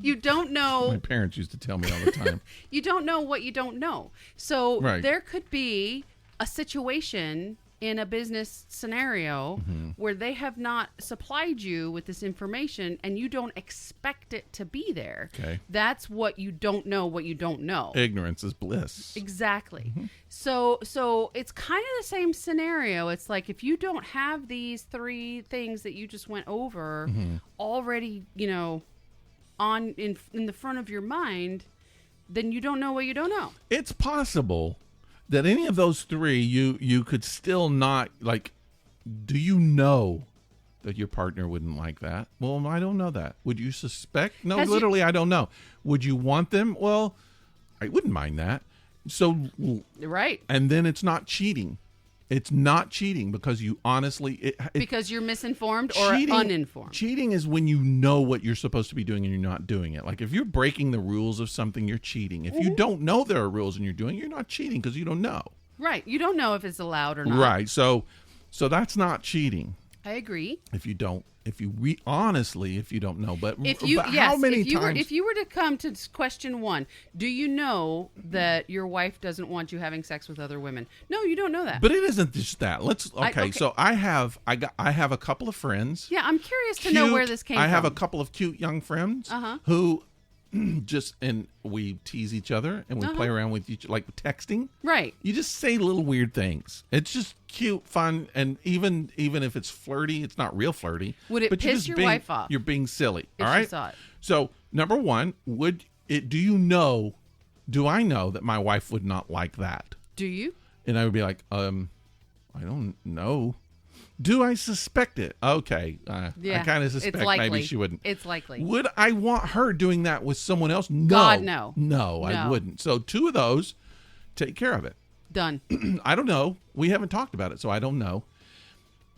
You don't know. My parents used to tell me all the time. You don't know what you don't know. So Right. there could be a situation in a business scenario where they have not supplied you with this information and you don't expect it to be there. Okay. That's what you don't know Ignorance is bliss. Exactly. So it's kind of the same scenario. It's like if you don't have these three things that you just went over already, in the front of your mind, then you don't know what you don't know. It's possible that any of those three you could still not like. Do you know that your partner wouldn't like that? Well, I don't know that. Would you suspect? No, literally, I don't know. Would you want them? Well, I wouldn't mind that. So Right. and then it's not cheating. It's not cheating because you honestly because you're misinformed or uninformed. Cheating is when you know what you're supposed to be doing and you're not doing it. Like if you're breaking the rules of something, you're cheating. If you don't know there are rules and you're doing it, you're not cheating because you don't know. Right. You don't know if it's allowed or not. Right. So that's not cheating. I agree. If you don't honestly, if you don't know, but if you were to come to question 1, do you know that your wife doesn't want you having sex with other women? No, you don't know that. But it isn't just that. So I have a couple of friends. Yeah, I'm curious to know where this came from. I have a couple of cute young friends who and we tease each other and we play around with each, like texting. Right. You just say little weird things. It's just cute, fun, and even if it's flirty, it's not real flirty. Would it piss your wife off? You're being silly. If all right. She saw it. So number 1, do I know that my wife would not like that? Do you? And I would be like, I don't know. Do I suspect it? Okay. I kind of suspect maybe she wouldn't. It's likely. Would I want her doing that with someone else? No. God, no. No, I wouldn't. So 2 of those, take care of it. Done. I don't know. We haven't talked about it, so I don't know.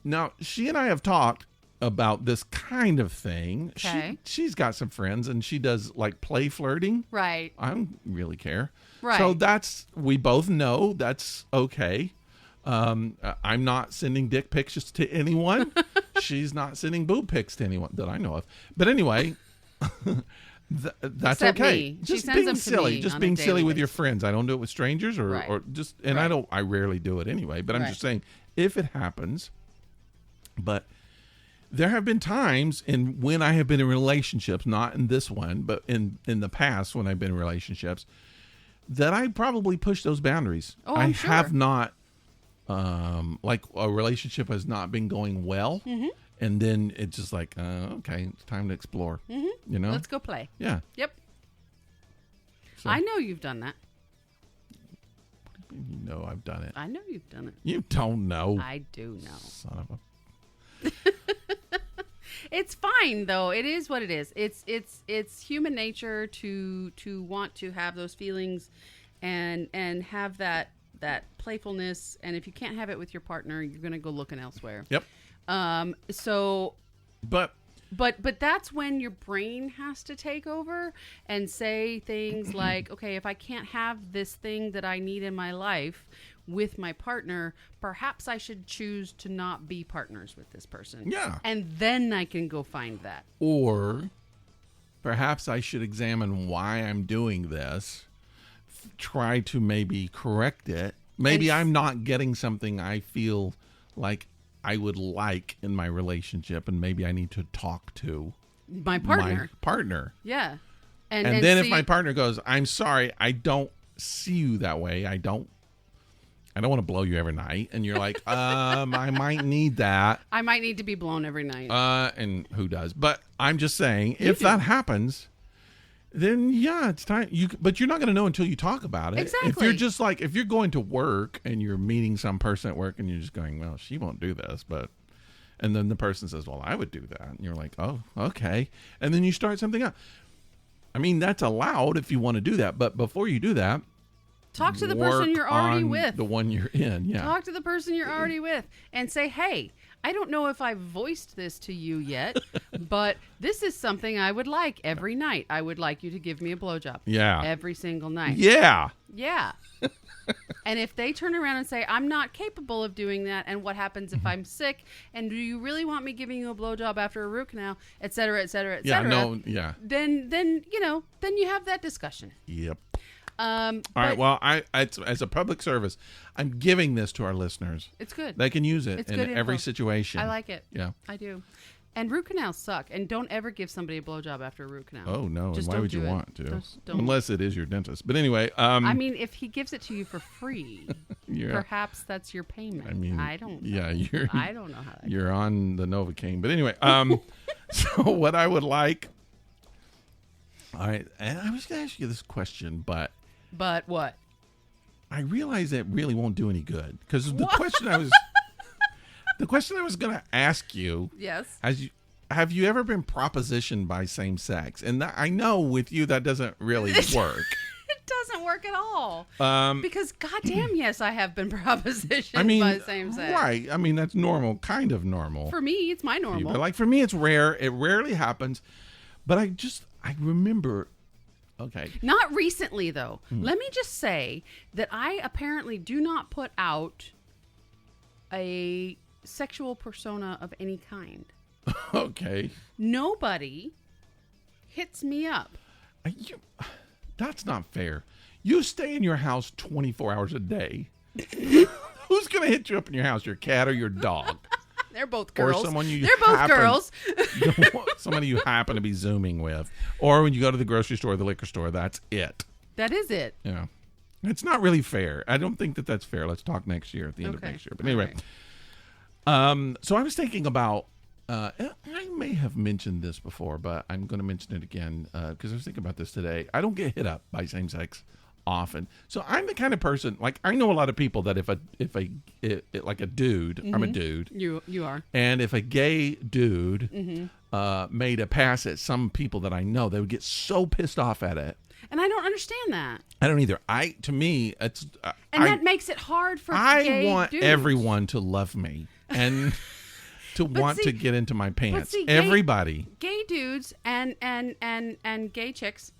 Now, she and I have talked about this kind of thing. Okay. She's got some friends, and she does like play flirting. Right. I don't really care. Right. So we both know that's okay. I'm not sending dick pics to anyone. She's not sending boob pics to anyone that I know of. But anyway, that's Except okay. me. Just she being sends them silly. to me just on being a silly daily with your basis. friends. I don't do it with strangers or just. And Right. I rarely do it anyway. But I'm just saying if it happens. But there have been times when I have been in relationships, not in this one, but in the past when I've been in relationships, that I probably push those boundaries. Oh, I'm sure. have not. Like a relationship has not been going well, and then it's just like, okay, it's time to explore. You know, Let's go play. Yeah. Yep. So, I know you've done that. you know I've done it. I know you've done it. You don't know. I do know. Son of a. It's fine though. It is what it is. It's human nature to want to have those feelings and have that playfulness, and if you can't have it with your partner, you're going to go looking elsewhere. Yep. But that's when your brain has to take over and say things like, okay, if I can't have this thing that I need in my life with my partner, perhaps I should choose to not be partners with this person. Yeah. And then I can go find that. Or perhaps I should examine why I'm doing this, try to maybe correct it. Maybe I'm not getting something I feel like I would like in my relationship, and maybe I need to talk to my partner. Yeah. And then if my partner goes, I'm sorry, I don't see you that way. I don't want to blow you every night. And you're like, I might need that. I might need to be blown every night. And who does? But I'm just saying, if that happens, then yeah, it's time. But you're not going to know until you talk about it. Exactly. If you're just like, if you're going to work and you're meeting some person at work and you're just going, well, she won't do this, and then the person says, well, I would do that. And you're like, oh, okay. And then you start something up. I mean, that's allowed if you want to do that. But before you do that, talk to the person you're already with. The one you're in, yeah. Talk to the person you're already with and say, hey, I don't know if I've voiced this to you yet, but this is something I would like every night. I would like you to give me a blowjob. Yeah. Every single night. Yeah. Yeah. And if they turn around and say, I'm not capable of doing that, and what happens if I'm sick, and do you really want me giving you a blowjob after a root canal, et cetera, et cetera, et cetera. Yeah, no, yeah. Then you have that discussion. Yep. All right. Well, as a public service, I'm giving this to our listeners. It's good. They can use it It's in good every info. situation. I like it. Yeah. I do. And root canals suck. And don't ever give somebody a blowjob after a root canal. Oh, no. Just and why don't would you do it. want to? Just don't. Unless it is your dentist. But anyway. I mean, if he gives it to you for free, yeah. perhaps that's your payment. I mean, I don't know. Yeah, I don't know how that you're on the Novocaine. But anyway, so what I would like. All right. And I was going to ask you this question, but what? I realize it really won't do any good because the question I was going to ask you. Yes. Have you ever been propositioned by same sex? And I know with you that doesn't really work. It doesn't work at all. Because goddamn, yes, I have been propositioned by the same sex. Right. I mean, that's normal, kind of normal. For me, it's my normal. But like for me, it's rare. It rarely happens. But I remember. Okay. Not recently, though. Let me just say that I apparently do not put out a sexual persona of any kind. Okay. Nobody hits me up. That's not fair. You stay in your house 24 hours a day. Who's going to hit you up in your house? Your cat or your dog? They're both girls. Or someone you They're both girls. Somebody you happen to be Zooming with. Or when you go to the grocery store or the liquor store, that's it. That is it. Yeah. It's not really fair. I don't think that that's fair. Let's talk next year, at the end of next year. But anyway. Right. So I was thinking about, I may have mentioned this before, but I'm going to mention it again because I was thinking about this today. I don't get hit up by same-sex often. So I'm the kind of person, like, I know a lot of people that if a dude, I'm a dude. You are. And if a gay dude made a pass at some people that I know, they would get so pissed off at it. And I don't understand that. I don't either. To me, it's... that makes it hard for gay I want dudes. everyone to love me and to want to get into my pants. See, everybody. Gay dudes and gay chicks.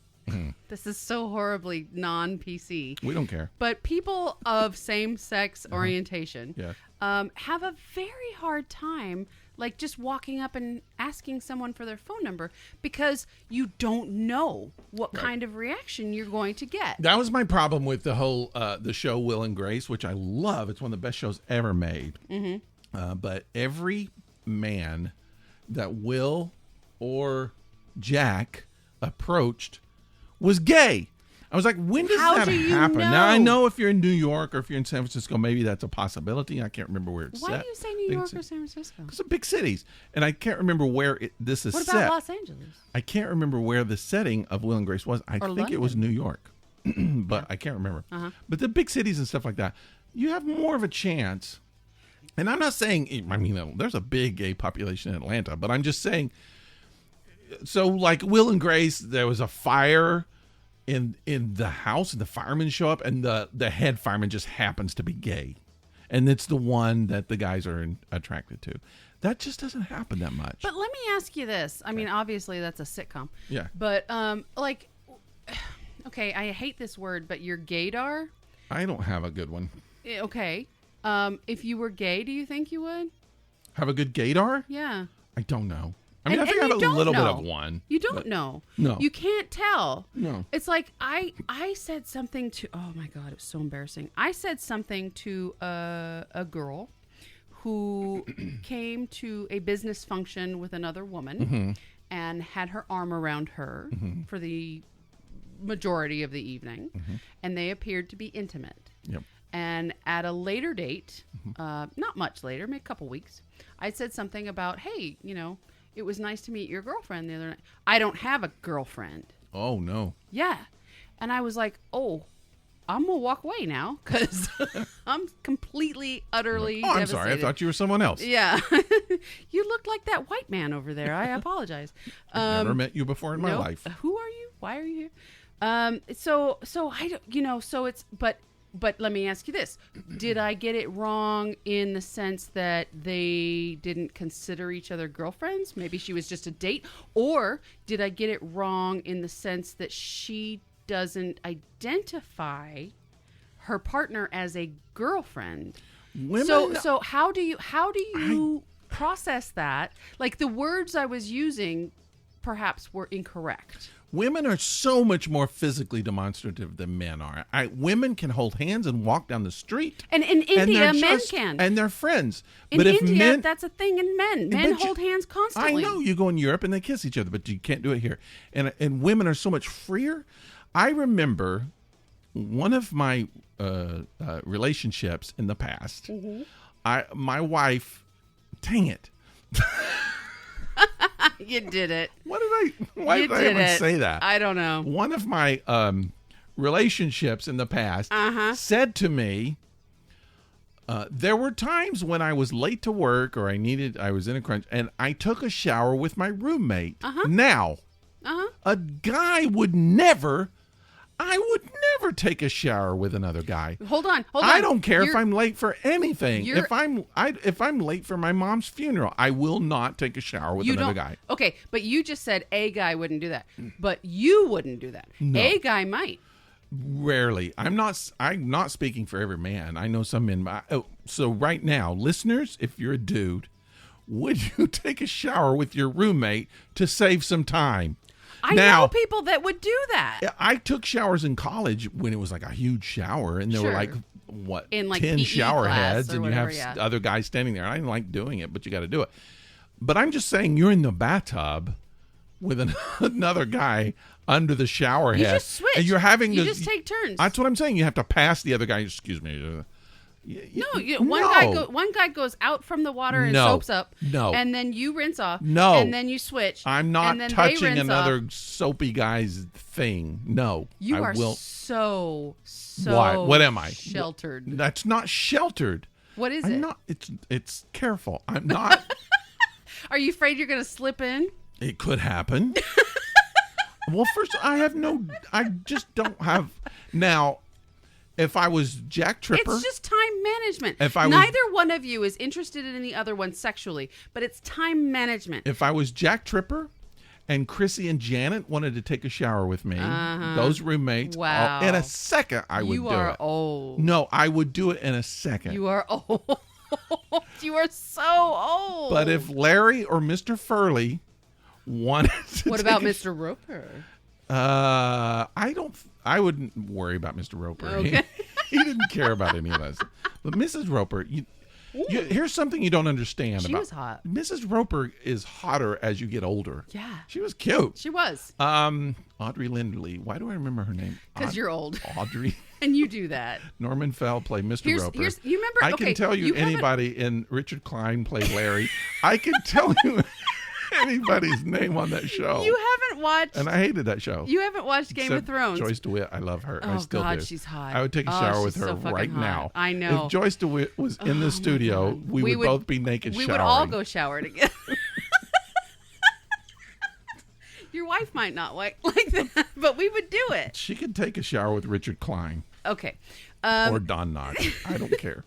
This is so horribly non-PC. We don't care. But people of same-sex orientation Yeah. have a very hard time, like, just walking up and asking someone for their phone number because you don't know what kind of reaction you're going to get. That was my problem with the whole the show Will and Grace, which I love. It's one of the best shows ever made. But every man that Will or Jack approached was gay. I was like, when does that happen? Know? Now, I know if you're in New York or if you're in San Francisco, maybe that's a possibility. I can't remember where it's set. Why do you say New York or San Francisco? Because of big cities. And I can't remember where this is set. What about Los Angeles? I can't remember where the setting of Will and Grace was. I think it was New York. But I can't remember. But the big cities and stuff like that, you have more of a chance. And I'm not saying, I mean, there's a big gay population in Atlanta, but I'm just saying, so like Will and Grace, there was a fire in the house and the firemen show up and the head fireman just happens to be gay. And it's the one that the guys are attracted to. That just doesn't happen that much. But let me ask you this. I mean, obviously that's a sitcom. Yeah. But like, okay, I hate this word, but your gaydar? I don't have a good one. Okay. If you were gay, do you think you would? Have a good gaydar? Yeah. I don't know. I mean, I think I have a little bit of one. You don't know. No. You can't tell. No. It's like I said something to, oh my God, it was so embarrassing. I said something to a girl who came to a business function with another woman and had her arm around her for the majority of the evening. And they appeared to be intimate. Yep. And at a later date, not much later, maybe a couple weeks, I said something about, hey, you know, it was nice to meet your girlfriend the other night. I don't have a girlfriend. Oh, no. Yeah. And I was like, oh, I'm going to walk away now because I'm completely, utterly devastated. I'm sorry. I thought you were someone else. Yeah. You look like that white man over there. I apologize. I've never met you before in my life. Who are you? Why are you here? So I don't, you know, so it's, but let me ask you this. Did I get it wrong in the sense that they didn't consider each other girlfriends? Maybe she was just a date? Or did I get it wrong in the sense that she doesn't identify her partner as a girlfriend? So how do you process that? Like the words I was using perhaps were incorrect. Women are so much more physically demonstrative than men are. Women can hold hands and walk down the street. And in India, men can. And they're friends. In India, that's a thing in men. Men hold hands constantly. I know. You go in Europe and they kiss each other, but you can't do it here. And women are so much freer. I remember one of my relationships in the past. My wife, dang it. You did it. Why did I even say that? I don't know. One of my relationships in the past said to me, there were times when I was late to work or I was in a crunch and I took a shower with my roommate. Now, a guy would never, I would never take a shower with another guy. Hold on. I don't care if I'm late for anything. If I'm late for my mom's funeral, I will not take a shower with another guy. Okay, but you just said a guy wouldn't do that, but you wouldn't do that. No. A guy might. Rarely. I'm not speaking for every man. I know some men. So right now, listeners, if you're a dude, would you take a shower with your roommate to save some time? I know people that would do that. I took showers in college when it was like a huge shower, and there were like, in like 10 PE shower heads, and whatever, you have other guys standing there. I didn't like doing it, but you got to do it. But I'm just saying, you're in the bathtub with another guy under the shower head. You just switch. And you're having you just take turns. That's what I'm saying. You have to pass the other guy. Excuse me. One guy goes out from the water and soaps up. No. And then you rinse off. No. And then you switch. I'm not touching another off. soapy guy's thing. No. You are will. so What am I? Sheltered. That's not sheltered. What is I'm it? Not, it's careful. I'm not. Are you afraid you're going to slip in? It could happen. Well, first, I just don't have. Now, if I was Jack Tripper. It's just time management. Neither one of you is interested in the other one sexually, but it's time management. If I was Jack Tripper and Chrissy and Janet wanted to take a shower with me, those roommates, wow. In a second, I would do it. You are old. No, I would do it in a second. You are old. You are so old. But if Larry or Mr. Furley wanted to What about Mr. Roper? I wouldn't worry about Mr. Roper. Okay. He didn't care about any of us. But Mrs. Roper, here's something you don't understand She about. was hot. Mrs. Roper is hotter as you get older. Yeah. She was cute. She was. Audrey Lindley. Why do I remember her name? Because you're old. Audrey. And you do that. Norman Fell played Mr. Roper. You remember? I can tell you anybody in Richard Klein played Larry. I can tell you anybody's name on that show. You haven't watched. And I hated that show. You haven't watched Game of Thrones. Joyce DeWitt. I love her. Oh, I still God, do. she's hot. I would take a shower with her so right hot. now. I know. If Joyce DeWitt was in the studio, we would both be naked showering. We would all go shower together. Your wife might not like that, but we would do it. She could take a shower with Richard Klein. Okay. Or Don Knotts. I don't care.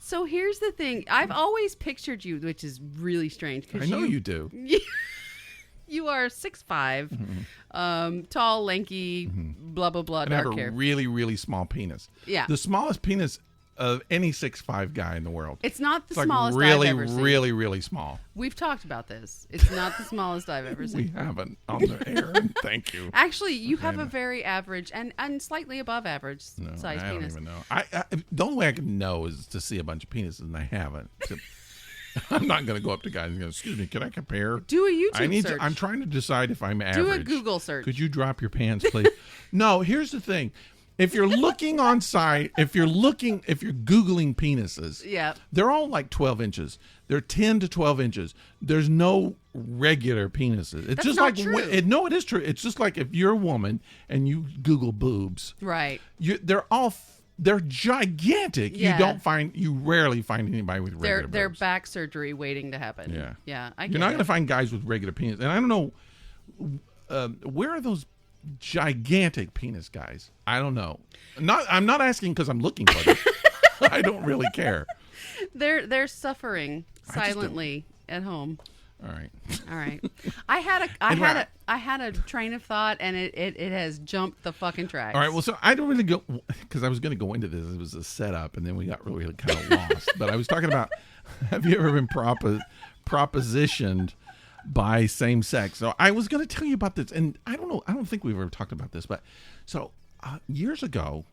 So here's the thing. I've always pictured you, which is really strange. I know you do. You are 6'5", tall, lanky, blah, blah, blah, and I have dark hair. a really, really small penis. Yeah. The smallest penis of any 6'5" guy in the world. It's not the It's smallest really, I've ever seen. really, really small. We've talked about this. It's not the smallest I've ever seen. We haven't on the air. Thank you. Actually, you have a very average and slightly above average size I penis. don't even know. The only way I can know is to see a bunch of penises, and I haven't. I'm not going to go up to guys and go, excuse me, can I compare? Do a YouTube search. I'm trying to decide if I'm average. Do a Google search. Could you drop your pants, please? No, here's the thing. If you're looking on site, if you're Googling penises, yeah, they're all like 12 inches. They're 10 to 12 inches. There's no regular penises. It's That's just not like true. No, it is true. It's just like if you're a woman and you Google boobs, right? They're gigantic. Yeah. You rarely find anybody with regular They're boobs. back surgery waiting to happen. Yeah. Yeah. You're not going to find guys with regular penis. And I don't know, where are those gigantic penis guys? I don't know. I'm not asking because I'm looking for them. I don't really care. They're suffering silently at home. All right. I had a train of thought, and it has jumped the fucking tracks. All right. Well, so I don't really go because I was going to go into this. It was a setup, and then we got really kind of lost. But I was talking about: have you ever been propositioned by same sex? So I was going to tell you about this, and I don't know. I don't think we've ever talked about this, but so years ago,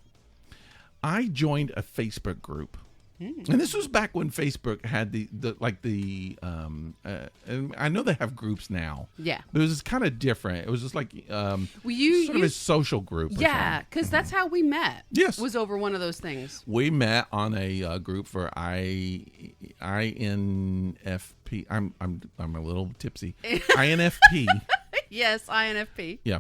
I joined a Facebook group. And this was back when Facebook had and I know they have groups now. Yeah. But it was kind of different. It was just like sort of a social group. Yeah, because that's how we met. Yes. Was over one of those things. We met on a group for INFP. I'm a little tipsy. INFP. Yes, INFP. Yeah.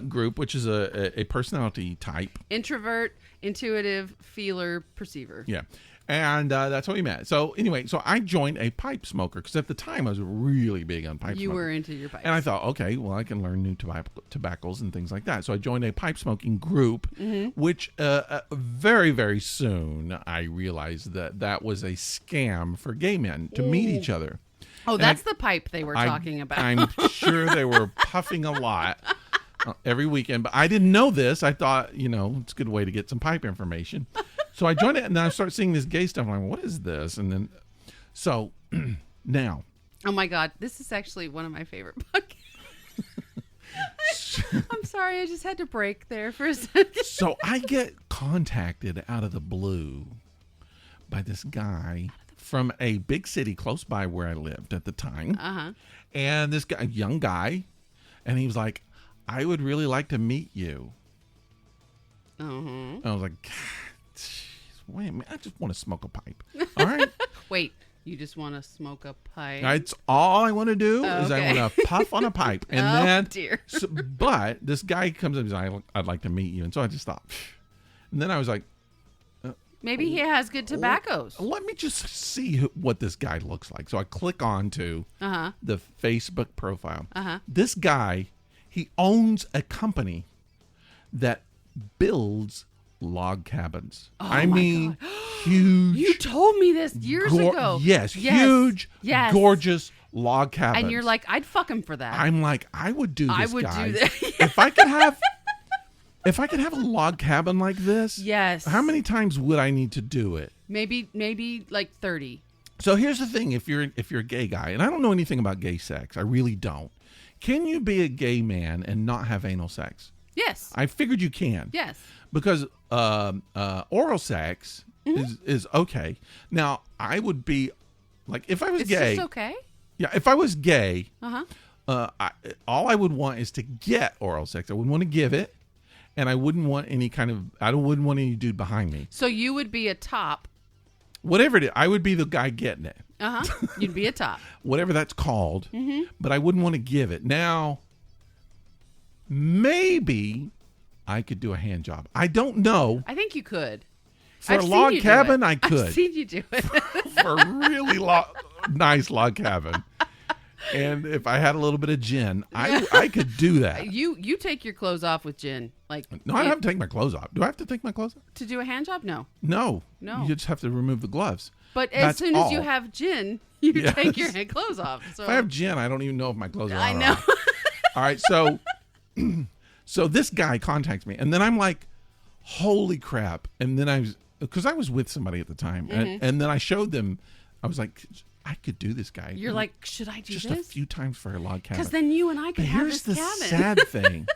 Group, which is a personality type. Introvert, intuitive, feeler, perceiver. Yeah. And that's how we met. So anyway, so I joined a pipe smoker because at the time I was really big on pipe smoking. You were into your pipes. And I thought, okay, well, I can learn new tobaccos and things like that. So I joined a pipe smoking group, which very, very soon I realized that was a scam for gay men to meet each other. Oh, that's the pipe they were talking about. I'm sure they were puffing a lot every weekend, but I didn't know this. I thought, it's a good way to get some pipe information. So I joined it, and then I started seeing this gay stuff. I'm like, what is this? And then, so now. Oh, my God. This is actually one of my favorite podcasts. I'm sorry. I just had to break there for a second. So I get contacted out of the blue by this guy from a big city close by where I lived at the time. Uh-huh. And this guy, young guy, and he was like, I would really like to meet you. Uh-huh. I was like, wait a minute, I just want to smoke a pipe. All right. Wait, you just want to smoke a pipe? That's all I want to do is I want to puff on a pipe. And dear. But this guy comes up and says, I'd like to meet you. And so I just thought, and then I was like, maybe he has good tobaccos. let me just see what this guy looks like. So I click on to the Facebook profile. This guy, he owns a company that builds log cabins. Oh, I mean, huge. You told me this years ago. Yes, huge, gorgeous log cabins. And you're like, I'd fuck him for that. I'm like, I would do this, I would guy. do that. If I could have a log cabin like this, yes. How many times would I need to do it? Maybe like 30. So here's the thing: if you're a gay guy, and I don't know anything about gay sex, I really don't. Can you be a gay man and not have anal sex? Yes. I figured you can. Yes. Because oral sex is okay. Now I would be like, if I was gay. It's just okay. Yeah, if I was gay, all I would want is to get oral sex. I wouldn't want to give it, and I wouldn't want I wouldn't want any dude behind me. So you would be a top. Whatever it is, I would be the guy getting it. You'd be a top. Whatever that's called. But I wouldn't want to give it. Now, maybe I could do a hand job. I don't know. I think you could. For a log cabin, I could. I've seen you do it. For a really nice log cabin. And if I had a little bit of gin, I could do that. You take your clothes off with gin. No, I don't have to take my clothes off. Do I have to take my clothes off? To do a hand job? No. No. You just have to remove the gloves. But as soon as you have gin, you take your clothes off. So. If I have gin, I don't even know if my clothes are on. I know. All right, so this guy contacts me, and then I'm like, holy crap. And then because I was with somebody at the time, and then I showed them, I was like, I could do this guy. You're like, should I do just this? Just a few times for a log cabin. Because then you and I could have this cabin.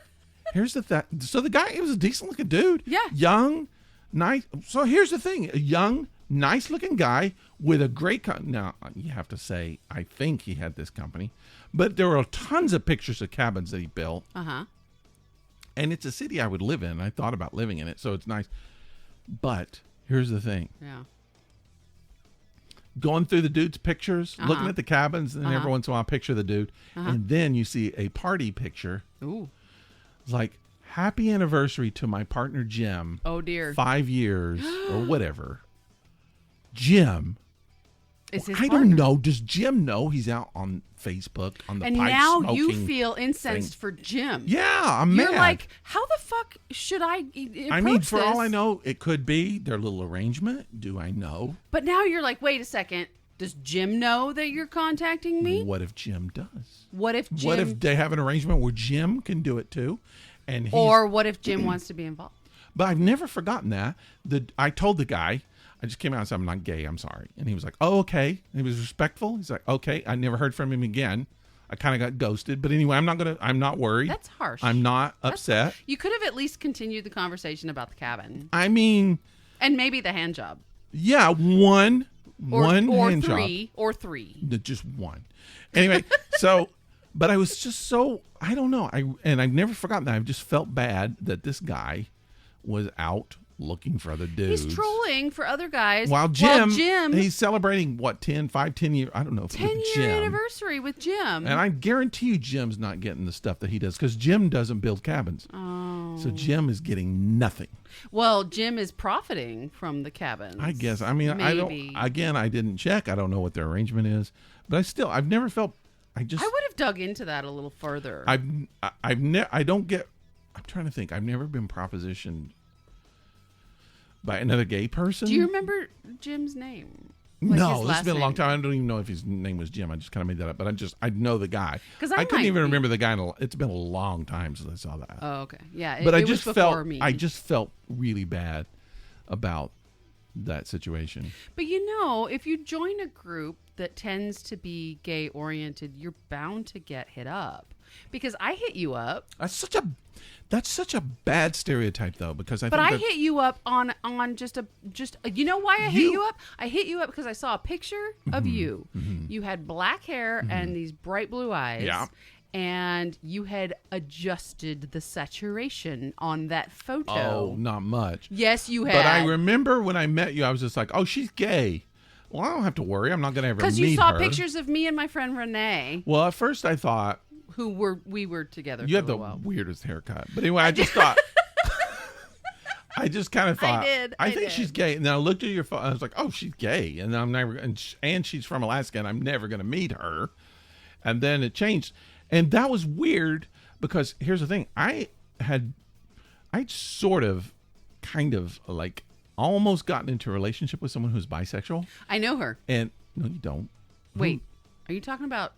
Here's the sad thing. So the guy, he was a decent looking dude. Yeah. Young, nice. So here's the thing. A young, nice looking guy with a great now you have to say, I think he had this company, but there were tons of pictures of cabins that he built. And it's a city I would live in. I thought about living in it, so it's nice. But here's the thing. Yeah. Going through the dude's pictures, looking at the cabins, and then every once in a while, picture the dude, and then you see a party picture. Ooh. It's like, happy anniversary to my partner Jim. Oh dear. 5 years or whatever. Jim. Is his I don't know. Does Jim know he's out on Facebook on the and pipe now smoking you feel incensed thing? for Jim. Yeah, I'm You're mad. like, how the fuck should I approach I mean, for this? all I know, it could be their little arrangement. Do I know? But now you're like, wait a second. Does Jim know that you're contacting me? What if Jim does? What if they have an arrangement where Jim can do it too? Or what if Jim wants to be involved? But I've never forgotten that. I told the guy, I just came out and said, I'm not gay, I'm sorry. And he was like, oh, okay. And he was respectful. He's like, okay. I never heard from him again. I kind of got ghosted. But anyway, I'm not worried. That's harsh. I'm not upset. You could have at least continued the conversation about the cabin. I mean. And maybe the hand job. Yeah, one hand three, job. Or three. Just one. Anyway, but I was just so, I don't know. I've never forgotten that. I've just felt bad that this guy was out looking for other dudes. He's trolling for other guys. While Jim, he's celebrating, 10 year, I don't know. 10-year anniversary with Jim. And I guarantee you Jim's not getting the stuff that he does because Jim doesn't build cabins. Oh. So Jim is getting nothing. Well, Jim is profiting from the cabins. I guess. I mean, Maybe. I didn't check. I don't know what their arrangement is, but I've never felt. I would have dug into that a little further. I'm trying to think. I've never been propositioned by another gay person. Do you remember Jim's name? Like no, this has been a long time. I don't even know if his name was Jim. I just kind of made that up. But I know the guy. Because I couldn't even remember the guy. It's been a long time since I saw that. Oh, okay. Yeah, but I just felt really bad about that situation. But if you join a group that tends to be gay oriented, you're bound to get hit up. Because I hit you up. That's such a bad stereotype, though, because I hit you up on just you know why I hit you up? I hit you up because I saw a picture of you. Mm-hmm. You had black hair and these bright blue eyes. Yeah. And you had adjusted the saturation on that photo. Oh, not much. Yes, you had. But I remember when I met you, I was just like, oh, she's gay. Well, I don't have to worry. I'm not going to ever meet her. Because you saw pictures of me and my friend Renee. Well, at first I thought... We were together you for have the weirdest haircut. But anyway, I just thought... I just kind of thought... I think she's gay. And then I looked at your phone. I was like, oh, she's gay. And I'm never... And she's from Alaska, and I'm never going to meet her. And then it changed. And that was weird because here's the thing. I sort of, kind of, like, almost gotten into a relationship with someone who's bisexual. I know her. And, no, you don't. Wait, are you talking about...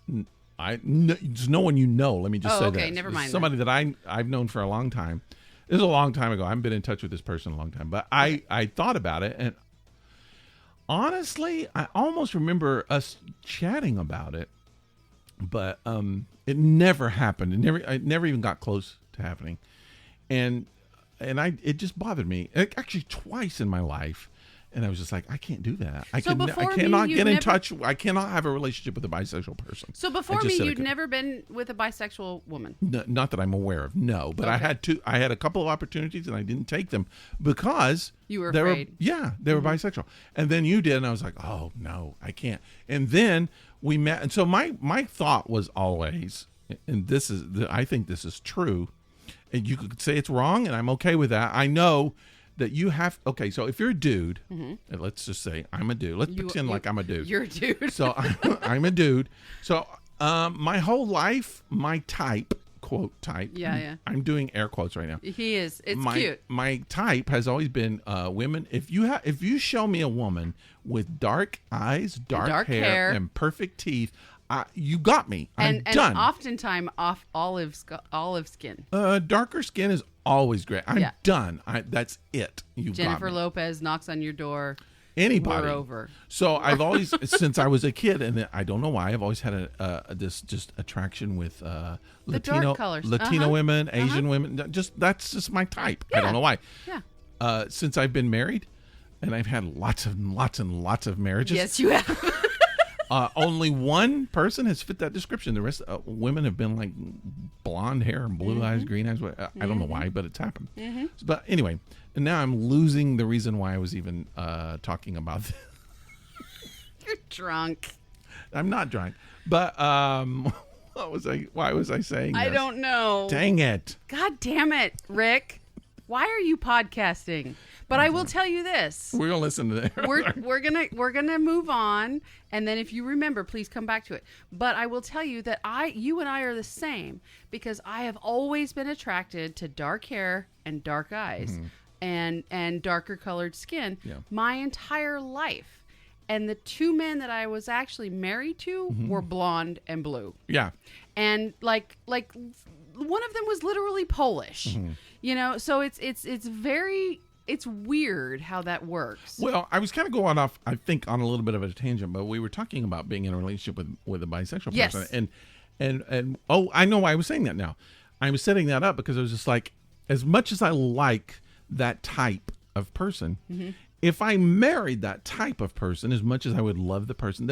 It's no one you know. Let me just say that. Okay, never mind. Somebody that I've known for a long time. This is a long time ago. I haven't been in touch with this person in a long time. But I thought about it, and honestly, I almost remember us chatting about it. But it never happened. It never even got close to happening, and it just bothered me. Actually, twice in my life, and I was just like, I can't do that. I cannot get in touch. I cannot have a relationship with a bisexual person. So before me, you'd never been with a bisexual woman. No, not that I'm aware of. No, but okay. I had a couple of opportunities, and I didn't take them because you were afraid. They were bisexual, and then you did, and I was like, oh no, I can't. And then we met, and so my thought was always, and I think this is true, and you could say it's wrong, and I'm okay with that. I know that you have, okay, so if you're a dude, and let's just say I'm a dude. Let's pretend like I'm a dude. You're a dude. So I'm a dude. So my whole life, my type, quote type. Yeah. I'm doing air quotes right now. He is. It's cute. My type has always been women. If you show me a woman with dark eyes, dark hair, and perfect teeth, you got me. I'm done. And oftentimes off olive skin. Darker skin is always great. I'm done. That's it. Jennifer Lopez knocks on your door. Anybody. We're over. So I've always, since I was a kid, and I don't know why, I've always had this just attraction with Latino dark colors. Women, Asian women. That's just my type. Yeah. I don't know why. Yeah. Since I've been married, and I've had lots and lots of marriages. Yes, you have. Only one person has fit that description. The rest women have been like blonde hair and blue eyes, green eyes. I don't know why, but it's happened. But anyway, and now I'm losing the reason why I was even talking about this. You're drunk. I'm not drunk. But why was I saying this? I don't know. Dang it. God damn it, Rick. Why are you podcasting? But I will tell you this. We're gonna listen to that. We're gonna move on, and then if you remember, please come back to it. But I will tell you that you and I are the same because I have always been attracted to dark hair and dark eyes, and darker colored skin my entire life. And the two men that I was actually married to were blonde and blue. Yeah. And like one of them was literally Polish. So it's weird how that works. Well, I was kind of going off, I think, on a little bit of a tangent, but we were talking about being in a relationship with a bisexual person. And I know why I was saying that now. I was setting that up because I was just like, as much as I like that type of person, if I married that type of person, as much as I would love the person,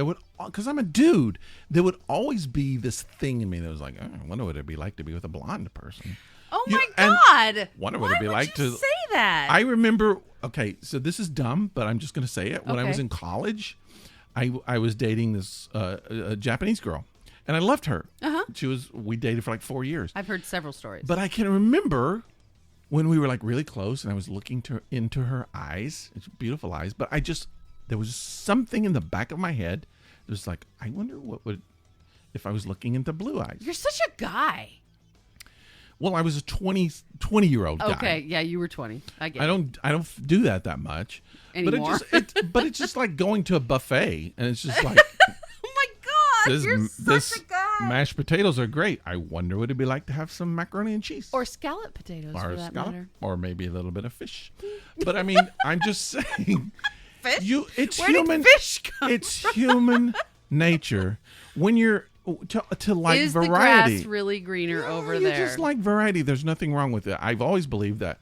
because I'm a dude, there would always be this thing in me that was like, oh, I wonder what it'd be like to be with a blonde person. Oh my God! Wonder what it'd be like to say that. I remember. Okay, so this is dumb, but I'm just going to say it. When I was in college, I was dating this a Japanese girl, and I loved her. We dated for like 4 years. I've heard several stories, but I can remember when we were like really close and I was looking into her eyes, it's beautiful eyes, but there was something in the back of my head. It was like, I wonder if I was looking into blue eyes. You're such a guy. Well, I was a 20-year-old guy. Okay, yeah, you were 20. I get I it. don't do that much Anymore. But it's just like going to a buffet, and it's just like, Oh my God, you're such a guy. mashed potatoes are great. I wonder what it'd be like to have some macaroni and cheese, Or scallop potatoes, for that matter. or maybe a little bit of fish. But I mean, I'm just saying, Fish? it's Where human. did fish come It's human nature when you're to like Is variety. the grass really greener over You there? just like variety. There's nothing wrong with it. I've always believed that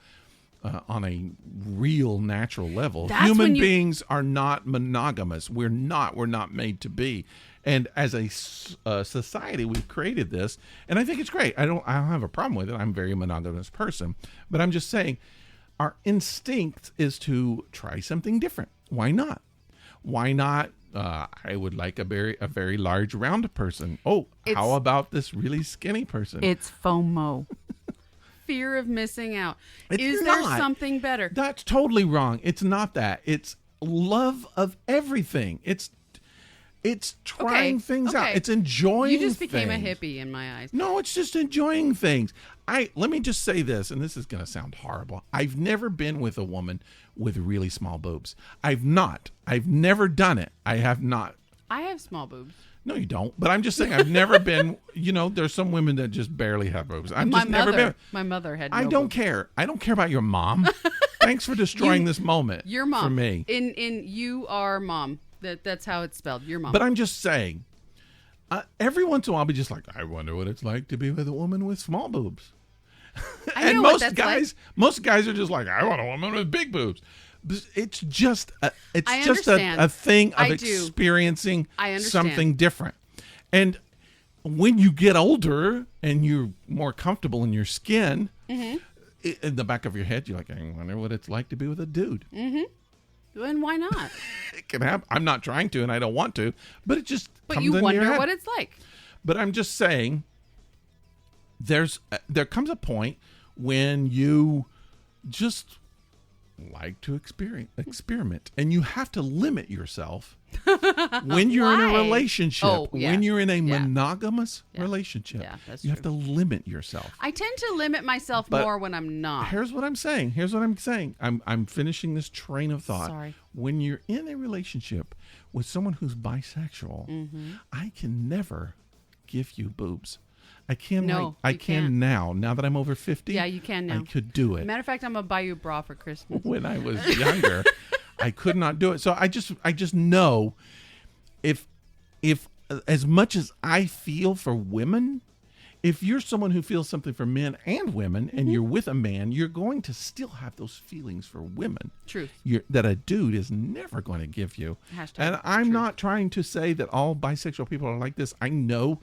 on a real natural level, That's human when you- beings are not monogamous. We're not made to be. And as a society, we've created this, and I think it's great. I don't have a problem with it. I'm a very monogamous person, but I'm just saying, our instinct is to try something different. Why not? Why not? I would like a very large round person. Oh, how about this really skinny person? It's FOMO. Fear of missing out. It's Is there not. something better? That's totally wrong. It's not that. It's love of everything. It's trying things out. It's enjoying You just became things. a hippie in my eyes. No, it's just enjoying things. Let me just say this, and this is going to sound horrible. I've never been with a woman with really small boobs. I've never done it. I have not. I have small boobs. No, you don't. But I'm just saying I've never been, there's some women that just barely have boobs. I've My just never been. My mother had no I don't boobs. care. I don't care about your mom. Thanks for destroying this moment. Your mom. For me. In you are mom. That's how it's spelled. Your mom. But I'm just saying, every once in a while I'll be just like, I wonder what it's like to be with a woman with small boobs. I know And what most that's guys, like. most guys are just like, I want a woman with big boobs. It's just I a understand. thing of I do. experiencing I understand. something different. And when you get older and you're more comfortable in your skin, Mm-hmm. in the back of your head, you're like, I wonder what it's like to be with a dude. And why not? It can happen. I'm not trying to, and I don't want to, but it just But comes you into your wonder head. what it's like. But I'm just saying, there comes a point when you just like to experiment, and you have to limit yourself when you're in a Why? relationship. Oh, yeah. When you're in a Yeah. monogamous relationship, Yeah, that's you have to limit yourself. I tend to limit myself But more when I'm not. Here's what I'm saying. I'm finishing this train of thought. Sorry. When you're in a relationship with someone who's bisexual, Mm-hmm. I can never give you boobs. I can. No, I you can can't. now. Now that I'm over 50, Yeah, you can now. I could do it. Matter of fact, I'm gonna buy you a bra for Christmas. When I was younger, I could not do it. So I just know if as much as I feel for women, if you're someone who feels something for men and women, and you're with a man, you're going to still have those feelings for women. Truth. That a dude is never going to give you. Hashtag And I'm truth. not trying to say that all bisexual people are like this. I know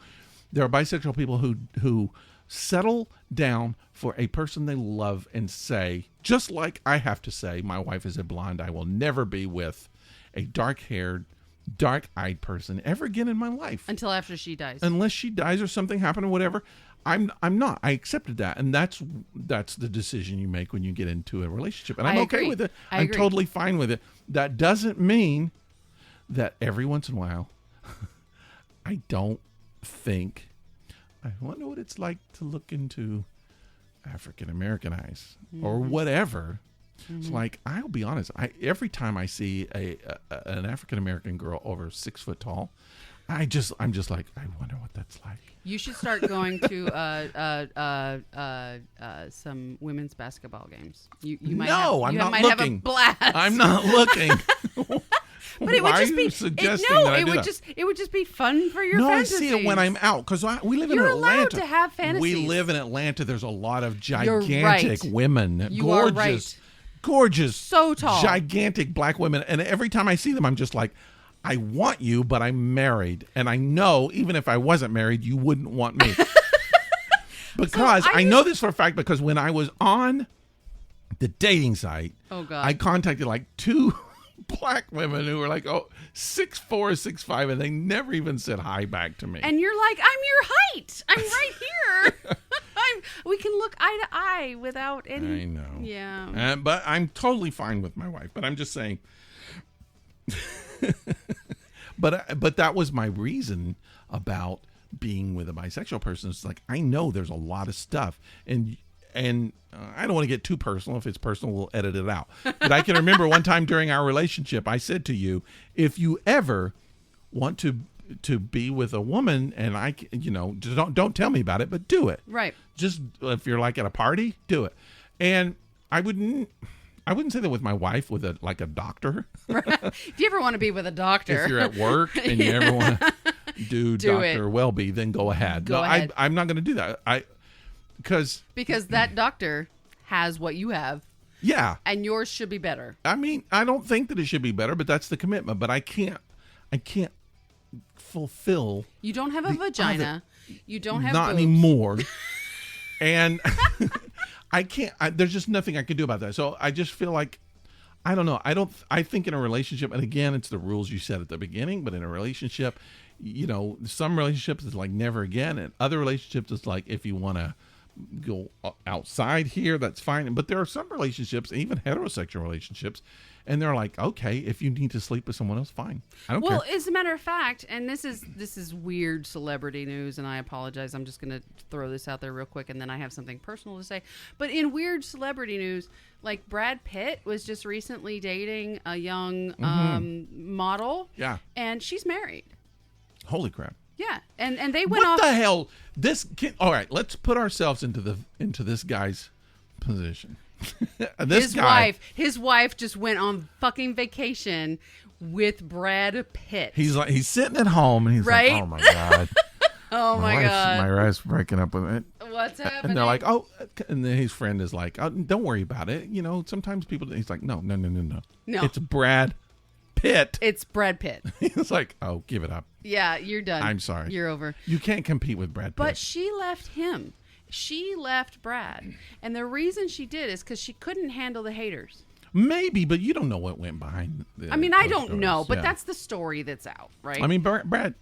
there are bisexual people who settle down for a person they love and say, just like I have to say, my wife is a blonde. I will never be with a dark-haired, dark-eyed person ever again in my life. Until after she dies. Unless she dies or something happened or whatever. I'm not. I accepted that, and that's the decision you make when you get into a relationship, and I'm I okay agree. with it. I I'm agree. totally fine with it. That doesn't mean that every once in a while I don't think, I wonder what it's like to look into African American eyes or whatever. It's like, I'll be honest. Every time I see an African American girl over 6 foot tall, I'm just like, I wonder what that's like. You should start going to some women's basketball games. You might No, I'm not might looking. have a blast. I'm not looking. But it would Why just are be you suggesting no. that I it do would that? it would just be fun for your No, fantasies. I see it when I'm out because we live You're in allowed Atlanta. to have We fantasies. live in Atlanta. There's a lot of You're gigantic right. women, You are gorgeous, right. gorgeous, So tall. gigantic black women. And every time I see them, I'm just like, I want you, but I'm married, and I know even if I wasn't married, you wouldn't want me. Because I know this for a fact because when I was on the dating site, Oh, God. I contacted like 2 black women who were like 6'4", 6'5", and they never even said hi back to me. And you're like, I'm your height. I'm right here. We can look eye to eye without any. I know. Yeah. But I'm totally fine with my wife. But I'm just saying. but that was my reason about being with a bisexual person. It's like, I know there's a lot of stuff, and I don't want to get too personal. If it's personal, we'll edit it out. But I can remember one time during our relationship, I said to you, if you ever want to be with a woman, and don't tell me about it, but do it. Right. Just if you're like at a party, do it. And I wouldn't say that with my wife, with a doctor. If you ever want to be with a doctor, if you're at work and you ever want to do Dr. Welby, then go ahead. Go ahead. I'm not going to do that. Because that doctor has what you have. Yeah. And yours should be better. I mean, I don't think that it should be better, but that's the commitment. But I can't fulfill. You don't have a vagina. You don't have not boobs. anymore. And I can't. There's just nothing I can do about that. So I just feel like, I don't know. I think in a relationship, and again, it's the rules you said at the beginning. But in a relationship, some relationships is like never again, and other relationships is like, if you want to go outside here, that's fine. But there are some relationships, even heterosexual relationships, and they're like, okay, if you need to sleep with someone else, fine. I don't care. Well, as a matter of fact, and this is weird celebrity news, and I apologize. I'm just going to throw this out there real quick, and then I have something personal to say. But in weird celebrity news, like Brad Pitt was just recently dating a young model. Yeah. And she's married. Holy crap. Yeah. And they went off. What the hell? All right, let's put ourselves into this guy's position. His wife just went on fucking vacation with Brad Pitt. He's sitting at home and he's right? like, oh my God. Oh my God. My wife's breaking up with it. What's happening? And they're like, oh, and then his friend is like, oh, don't worry about it. Sometimes people, he's like, no. It's Brad Pitt. It's Brad Pitt. He's like, oh, give it up. Yeah, you're done. I'm sorry. You're over. You can't compete with Brad Pitt. But she left him. She left Brad. And the reason she did is because she couldn't handle the haters. Maybe, but you don't know what went behind I don't know, but that's the story that's out, right? I mean, Brad,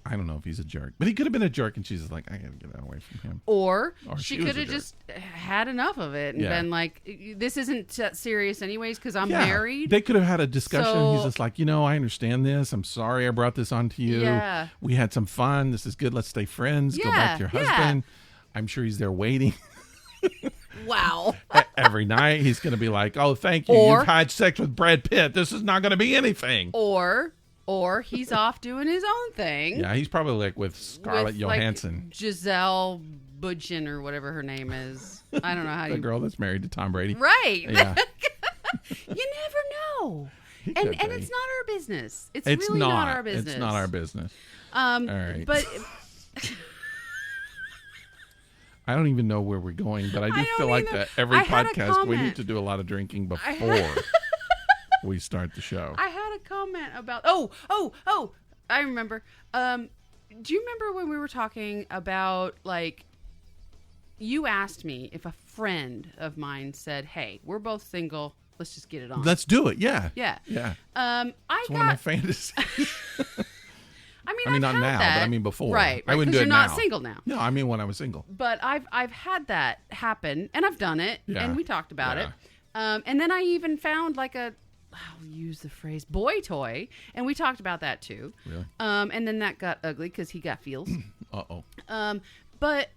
I don't know if he's a jerk, but he could have been a jerk, and she's just like, I gotta get away from him. Or she could have just had enough of it and been like, this isn't serious anyways because I'm married. They could have had a discussion. He's just like, I understand this. I'm sorry I brought this on to you. Yeah. We had some fun. This is good. Let's stay friends. Go back to your husband. I'm sure he's there waiting. Wow. Every night he's going to be like, oh, thank you. You've had sex with Brad Pitt. This is not going to be anything. Or he's off doing his own thing. Yeah, he's probably like with Scarlett Johansson. Like Giselle Bundchen or whatever her name is. I don't know how the girl that's married to Tom Brady. Right. Yeah. You never know. And it's not our business. It's really not our business. It's not our business. All right. But I don't even know where we're going, but I do feel like that every podcast we need to do a lot of drinking before we start the show. I had a comment about I remember. Do you remember when we were talking about, like, you asked me if a friend of mine said, hey, we're both single, let's just get it on. Let's do it. Yeah. Yeah. Yeah. It's one of my fantasies. I mean, not now, but I mean before. Right. I wouldn't do it now. You're not single now. No, I mean when I was single. But I've had that happen, and I've done it, and we talked about it. And then I even found like I'll use the phrase boy toy, and we talked about that too. Really? And then that got ugly because he got feels. Uh-oh. But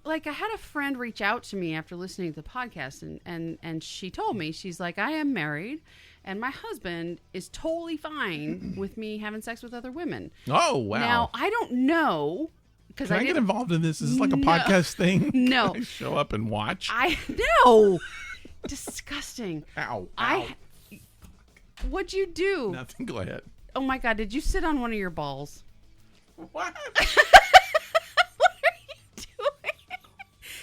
like I had a friend reach out to me after listening to the podcast, and she told me, she's like, I am married. And my husband is totally fine with me having sex with other women. Oh, wow. Now, I don't know. Can I get involved in this? Is this like a podcast thing? No. Can I show up and watch? I know. Disgusting. Ow. What'd you do? Nothing. Go ahead. Oh, my God. Did you sit on one of your balls? What? What are you doing?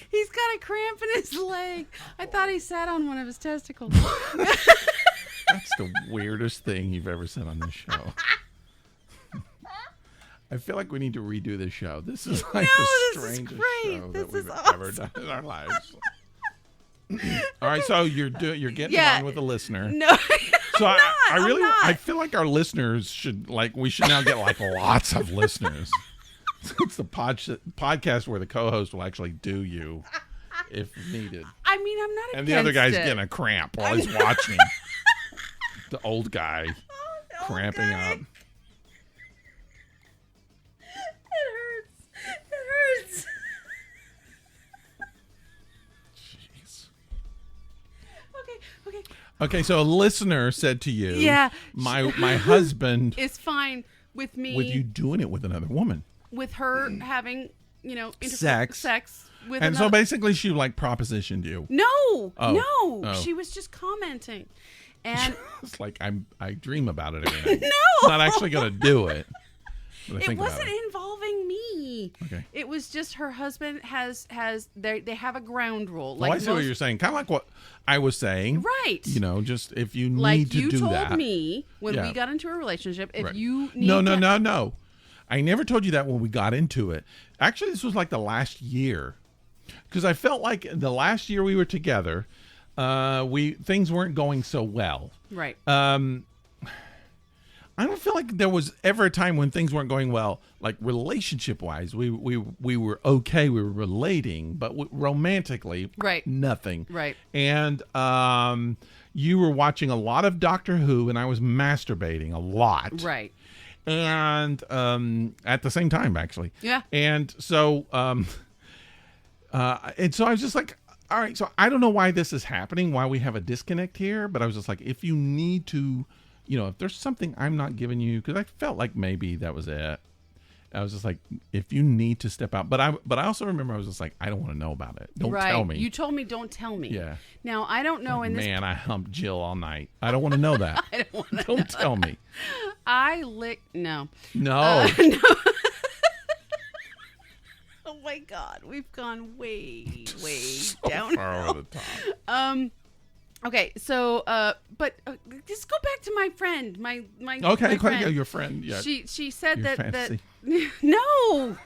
He's got a cramp in his leg. I thought he sat on one of his testicles. That's the weirdest thing you've ever said on this show. I feel like we need to redo this show. This is like the strangest show that we've ever done in our lives. All right, so you're getting on with a listener. No, so I'm not. I feel like our listeners we should now get like lots of listeners. It's the podcast where the co-host will actually do you if needed. I mean, I'm not And the other guy's against it. getting a cramp while he's watching. The old guy cramping up. It hurts. Jeez. Okay. Okay, so a listener said to you, Yeah. my husband It's fine with me. with you doing it with another woman. With her having, Sex with And another. so basically she like propositioned you. No. Oh. She was just commenting. And It's like I dream about it every night. No. Not actually going to do it. But I it think wasn't about it. involving me. Okay. It was just her husband has they have a ground rule. Well, I see what you're saying. Kind of like what I was saying. Right. Just if you need Like to you do told that. me when Yeah. we got into a relationship, if Right. you need No. I never told you that when we got into it. Actually, this was like the last year. Because I felt like the last year we were together, things weren't going so well. Right. I don't feel like there was ever a time when things weren't going well, like relationship wise. We were okay. We were relating, but romantically, Right. nothing. Right. And you were watching a lot of Doctor Who, and I was masturbating a lot. Right. And at the same time, actually. Yeah. And so, and so I was just like, all right. So I don't know why this is happening, why we have a disconnect here, but I was just like, if you need to. If there's something I'm not giving you, because I felt like maybe that was it. I was just like, if you need to step out, but I also remember I was just like, I don't want to know about it. Don't tell me. You told me don't tell me. Yeah. Now I don't know in this. Man, I humped Jill all night. I don't want to know that. I don't want to. Don't tell me. I lick. No. No. No. Oh my God, we've gone way down. Far over the top. Okay, so but just go back to my friend, my Okay, my friend. your friend. Yeah. She said Your that fantasy. no,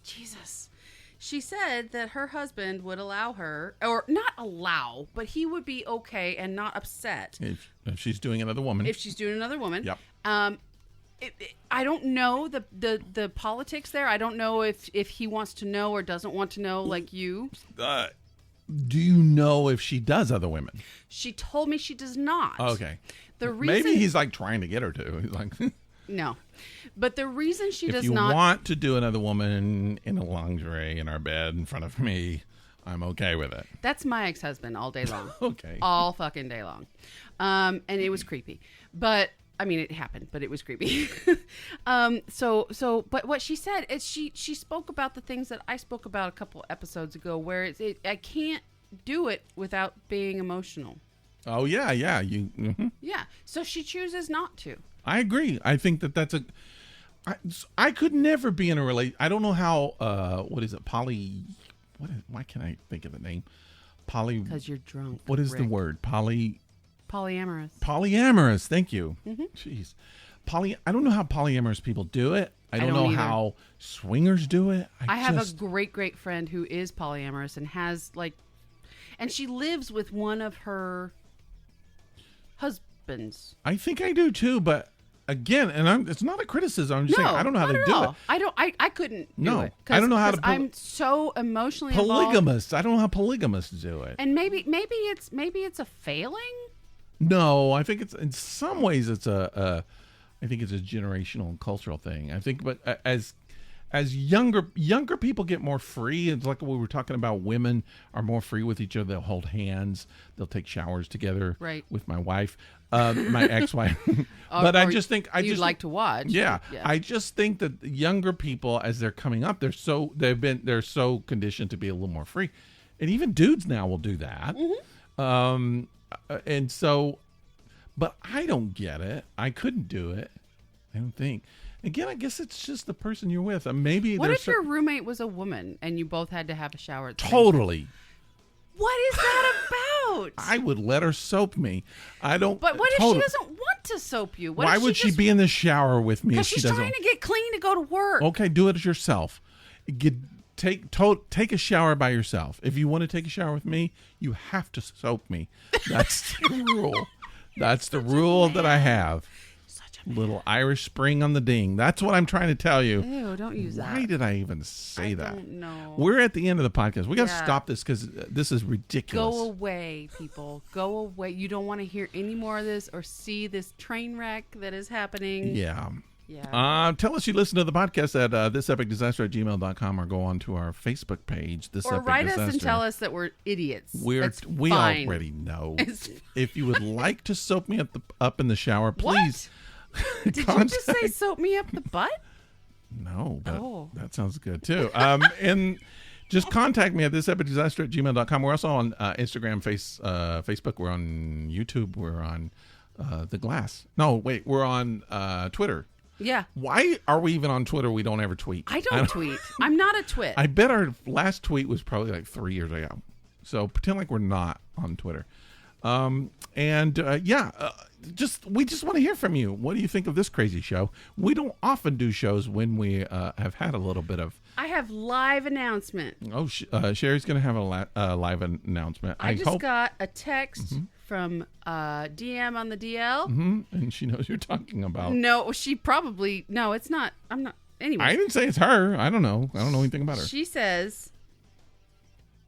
Jesus. She said that her husband would allow her, or not allow, but he would be okay and not upset If she's doing another woman. if she's doing another woman. Yep. I don't know the politics there. I don't know if he wants to know or doesn't want to know, like you. Do you know if she does other women? She told me she does not. Okay. The reason Maybe he's like trying to get her to. He's like, no, but the reason she if does you not want to do another woman in a lingerie in our bed in front of me, I'm okay with it. That's my ex-husband all day long. Okay. All fucking day long. And it was creepy. But I mean, it happened, but it was creepy. But what she said is she spoke about the things that I spoke about a couple episodes ago, where I can't do it without being emotional. Oh yeah. You. Yeah. So she chooses not to. I agree. I think that's a. I could never be in a relation. I don't know how. What is it? Why can't I think of the name? Because you're drunk. What is the Rick. word? Polyamorous. Polyamorous. Thank you. Mm-hmm. Jeez. I don't know how polyamorous people do it. I don't know either. how swingers do it. I have a great friend who is polyamorous and has and she lives with one of her husbands. I think I do too, but again, it's not a criticism. I'm just saying I don't know how not to at do all. it. I couldn't do No, it. I don't know how to I'm so emotionally involved. Polygamous. I don't know how polygamists do it. And maybe it's a failing. No, I think it's in some ways it's I think it's a generational and cultural thing. I think, but as younger people get more free, it's like we were talking about. Women are more free with each other. They'll hold hands. They'll take showers together. Right. With my wife, my ex-wife. But I just think you'd like to watch. Yeah, Yeah. I just think that the younger people, as they're coming up, they're so conditioned to be a little more free, and even dudes now will do that. Mm-hmm. And so, but I don't get it. I couldn't do it. I don't think. Again, I guess it's just the person you're with. Maybe What there's if your roommate was a woman and you both had to have a shower at the same totally. time? What is that about? I would let her soap me. I don't. But what if totally. she doesn't want to soap you? Why would she be in the shower with me if Because she she's doesn't? trying to get clean to go to work. Okay, do it yourself. Take a shower by yourself. If you want to take a shower with me, you have to soap me. That's the rule. That's the rule that I have. Such a Little Irish Spring on the ding. That's what I'm trying to tell you. Ew, don't use that. Why did I even say that? I don't know. We're at the end of the podcast. We got to stop this because this is ridiculous. Go away, people. Go away. You don't want to hear any more of this or see this train wreck that is happening. Yeah. Yeah. Tell us you listen to the podcast at thisepicdisaster@gmail.com or go on to our Facebook page. Or write us and tell us that we're idiots. We fine. already know. If you would like to soap me up in the shower, please. What? Did you just say soap me up the butt? No, but that sounds good too. And just contact me at thisepicdisaster@gmail.com. We're also on Instagram, Facebook. We're on YouTube. We're on The Glass. No, wait. We're on Twitter. Yeah. Why are we even on Twitter? We don't ever tweet. I don't tweet. I'm not a twit. I bet our last tweet was probably like 3 years ago. So pretend like we're not on Twitter. We just want to hear from you. What do you think of this crazy show? We don't often do shows when we have had a little bit of. I have live announcement. Oh, Sherry's going to have a live announcement. I just got a text from DM on the DL. And she knows you're talking about. No, she probably. No, it's not. I'm not. Anyway. I didn't say it's her. I don't know. I don't know anything about her. She says,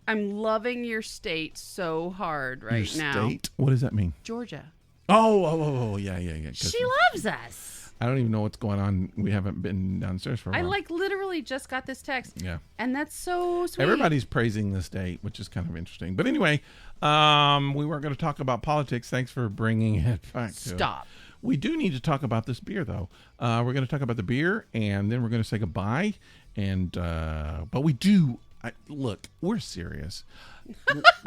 I'm loving your state so hard right your now. State? What does that mean? Georgia. Oh, yeah. She loves us. I don't even know what's going on. We haven't been downstairs for a while. I literally just got this text. Yeah. And that's so sweet. Everybody's praising this date, which is kind of interesting. But anyway, we weren't going to talk about politics. Thanks for bringing it back. Stop. We do need to talk about this beer, though. We're going to talk about the beer, and then we're going to say goodbye. And but we do. Look, we're serious.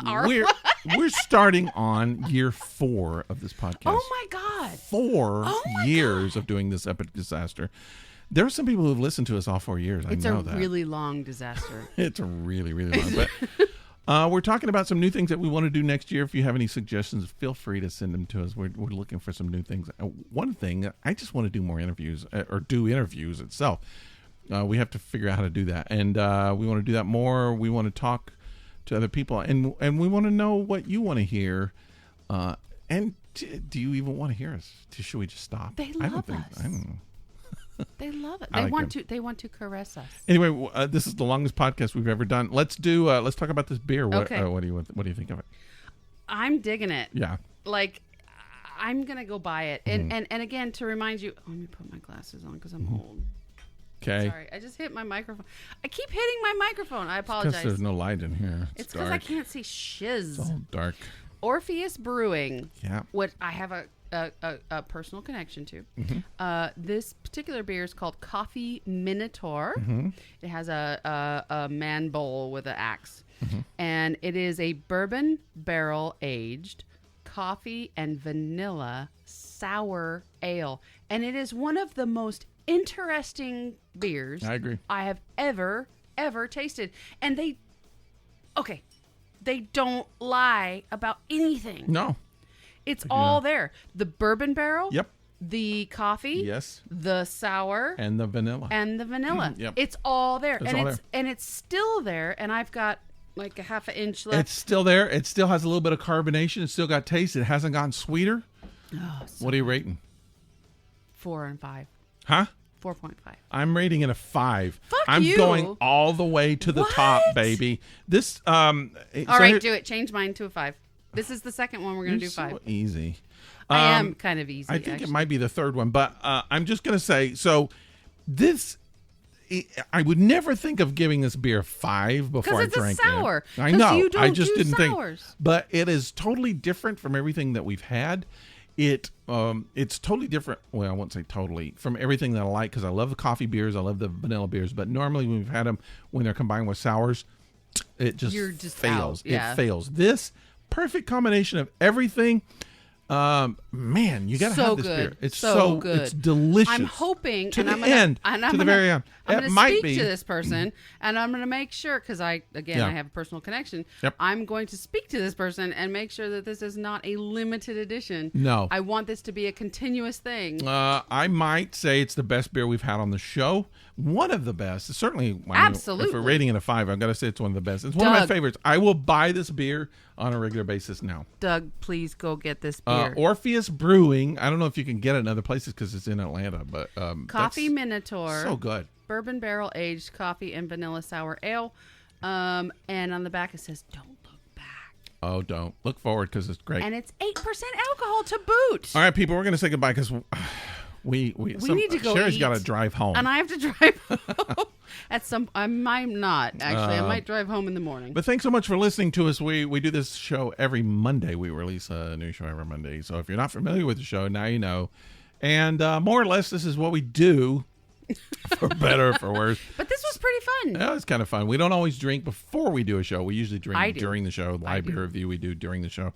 We're starting on year 4 of this podcast. Oh my God! 4 years of doing this epic disaster. There are some people who've listened to us all 4 years. It's I know that. It's a really long disaster. It's a really, really long. But we're talking about some new things that we want to do next year. If you have any suggestions, feel free to send them to us. We're looking for some new things. One thing, I just want to do more interviews or do interviews itself. We have to figure out how to do that. And we want to do that more. We want to talk to other people. And we want to know what you want to hear. And do you even want to hear us? Should we just stop? They love us. I don't know. They love it. They want to caress us. Anyway, this is the longest podcast we've ever done. Let's talk about this beer. What okay. What do you think of it? I'm digging it. Yeah. Like, I'm gonna go buy it. And again, to remind you, let me put my glasses on because I'm old. Okay. Sorry, I just hit my microphone. I keep hitting my microphone. I apologize. Because there's no light in here. It's because I can't see shiz. It's all dark. Orpheus Brewing. Yeah. What I have a personal connection to. This particular beer is called Coffee Minotaur. It has a man bowl with an axe. And it is a bourbon barrel aged coffee and vanilla sour ale. And it is one of the most interesting beers I agree. I have ever tasted. And they don't lie about anything. No. It's all there. The bourbon barrel. Yep. The coffee. Yes. The sour. And the vanilla. Yep. It's all there. There. And it's still there. And I've got like a half an inch left. It's still there. It still has a little bit of carbonation. It's still got taste. It hasn't gotten sweeter. Oh, what are you rating? 4 and 5. Huh? 4.5. I'm rating it a 5. Fuck I'm you. going all the way to the top, baby. This all right, do it. Change mine to a 5. This is the second one. We're going to do 5. So easy. I am kind of easy. I think actually. it might be the third one, but I'm just going to say, so this, I would never think of giving this beer 5 before I drank it. Because it's a sour. I know. You don't I just do didn't sours. think. But it is totally different from everything that we've had. It's totally different. Well, I won't say totally from everything that I like because I love the coffee beers. I love the vanilla beers. But normally when we've had them, when they're combined with sours, it just fails. Yeah. It fails. This perfect combination of everything. Man, you gotta have this beer. It's so good. It's delicious. I'm hoping to the very end. I'm going to speak to this person, and I'm going to make sure because I have a personal connection. Yep. I'm going to speak to this person and make sure that this is not a limited edition. No, I want this to be a continuous thing. I might say it's the best beer we've had on the show. One of the best. Certainly, absolutely. If we're rating it a 5, I've got to say it's one of the best. It's one of my favorites. I will buy this beer on a regular basis now. Doug, please go get this beer. here. Orpheus Brewing. I don't know if you can get it in other places because it's in Atlanta, but Coffee Minotaur. So good. Bourbon barrel aged coffee and vanilla sour ale. And on the back it says, "Don't look back." Oh, don't look forward because it's great. And it's 8% alcohol to boot. All right, people, we're going to say goodbye because we need to go. Sherry's eat, got to drive home, and I have to drive home. I might not actually. I might drive home in the morning. But thanks so much for listening to us. We do this show every Monday. We release a new show every Monday. So if you're not familiar with the show, now you know. And more or less, this is what we do. For better or for worse. But this was pretty fun. Yeah, it's kind of fun. We don't always drink before we do a show. We usually drink during the show. Live beer review we do during the show.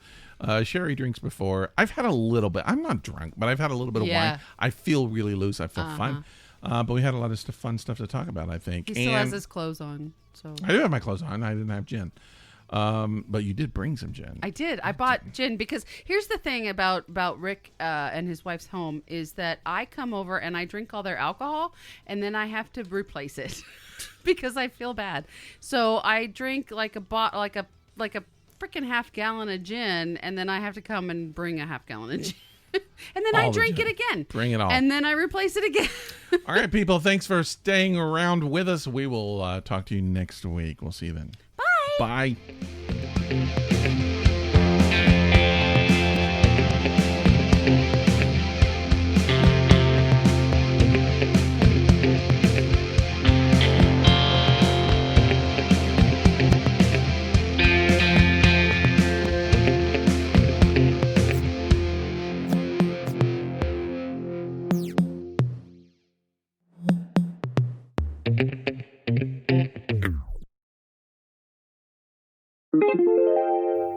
Sherry drinks before. I've had a little bit. I'm not drunk, but I've had a little bit of wine. I feel really loose. I feel fun. But we had a lot of fun stuff to talk about, I think. He still has his clothes on. So I do have my clothes on. I didn't have gin. But you did bring some gin. I did. I bought gin because here's the thing about Rick and his wife's home is that I come over and I drink all their alcohol and then I have to replace it because I feel bad. So I drink like a freaking half gallon of gin and then I have to come and bring a half gallon of gin. And then I drink it again. Bring it all. And then I replace it again. All right, people. Thanks for staying around with us. We will talk to you next week. We'll see you then. Bye.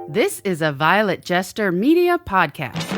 This is a Violet Jester Media podcast.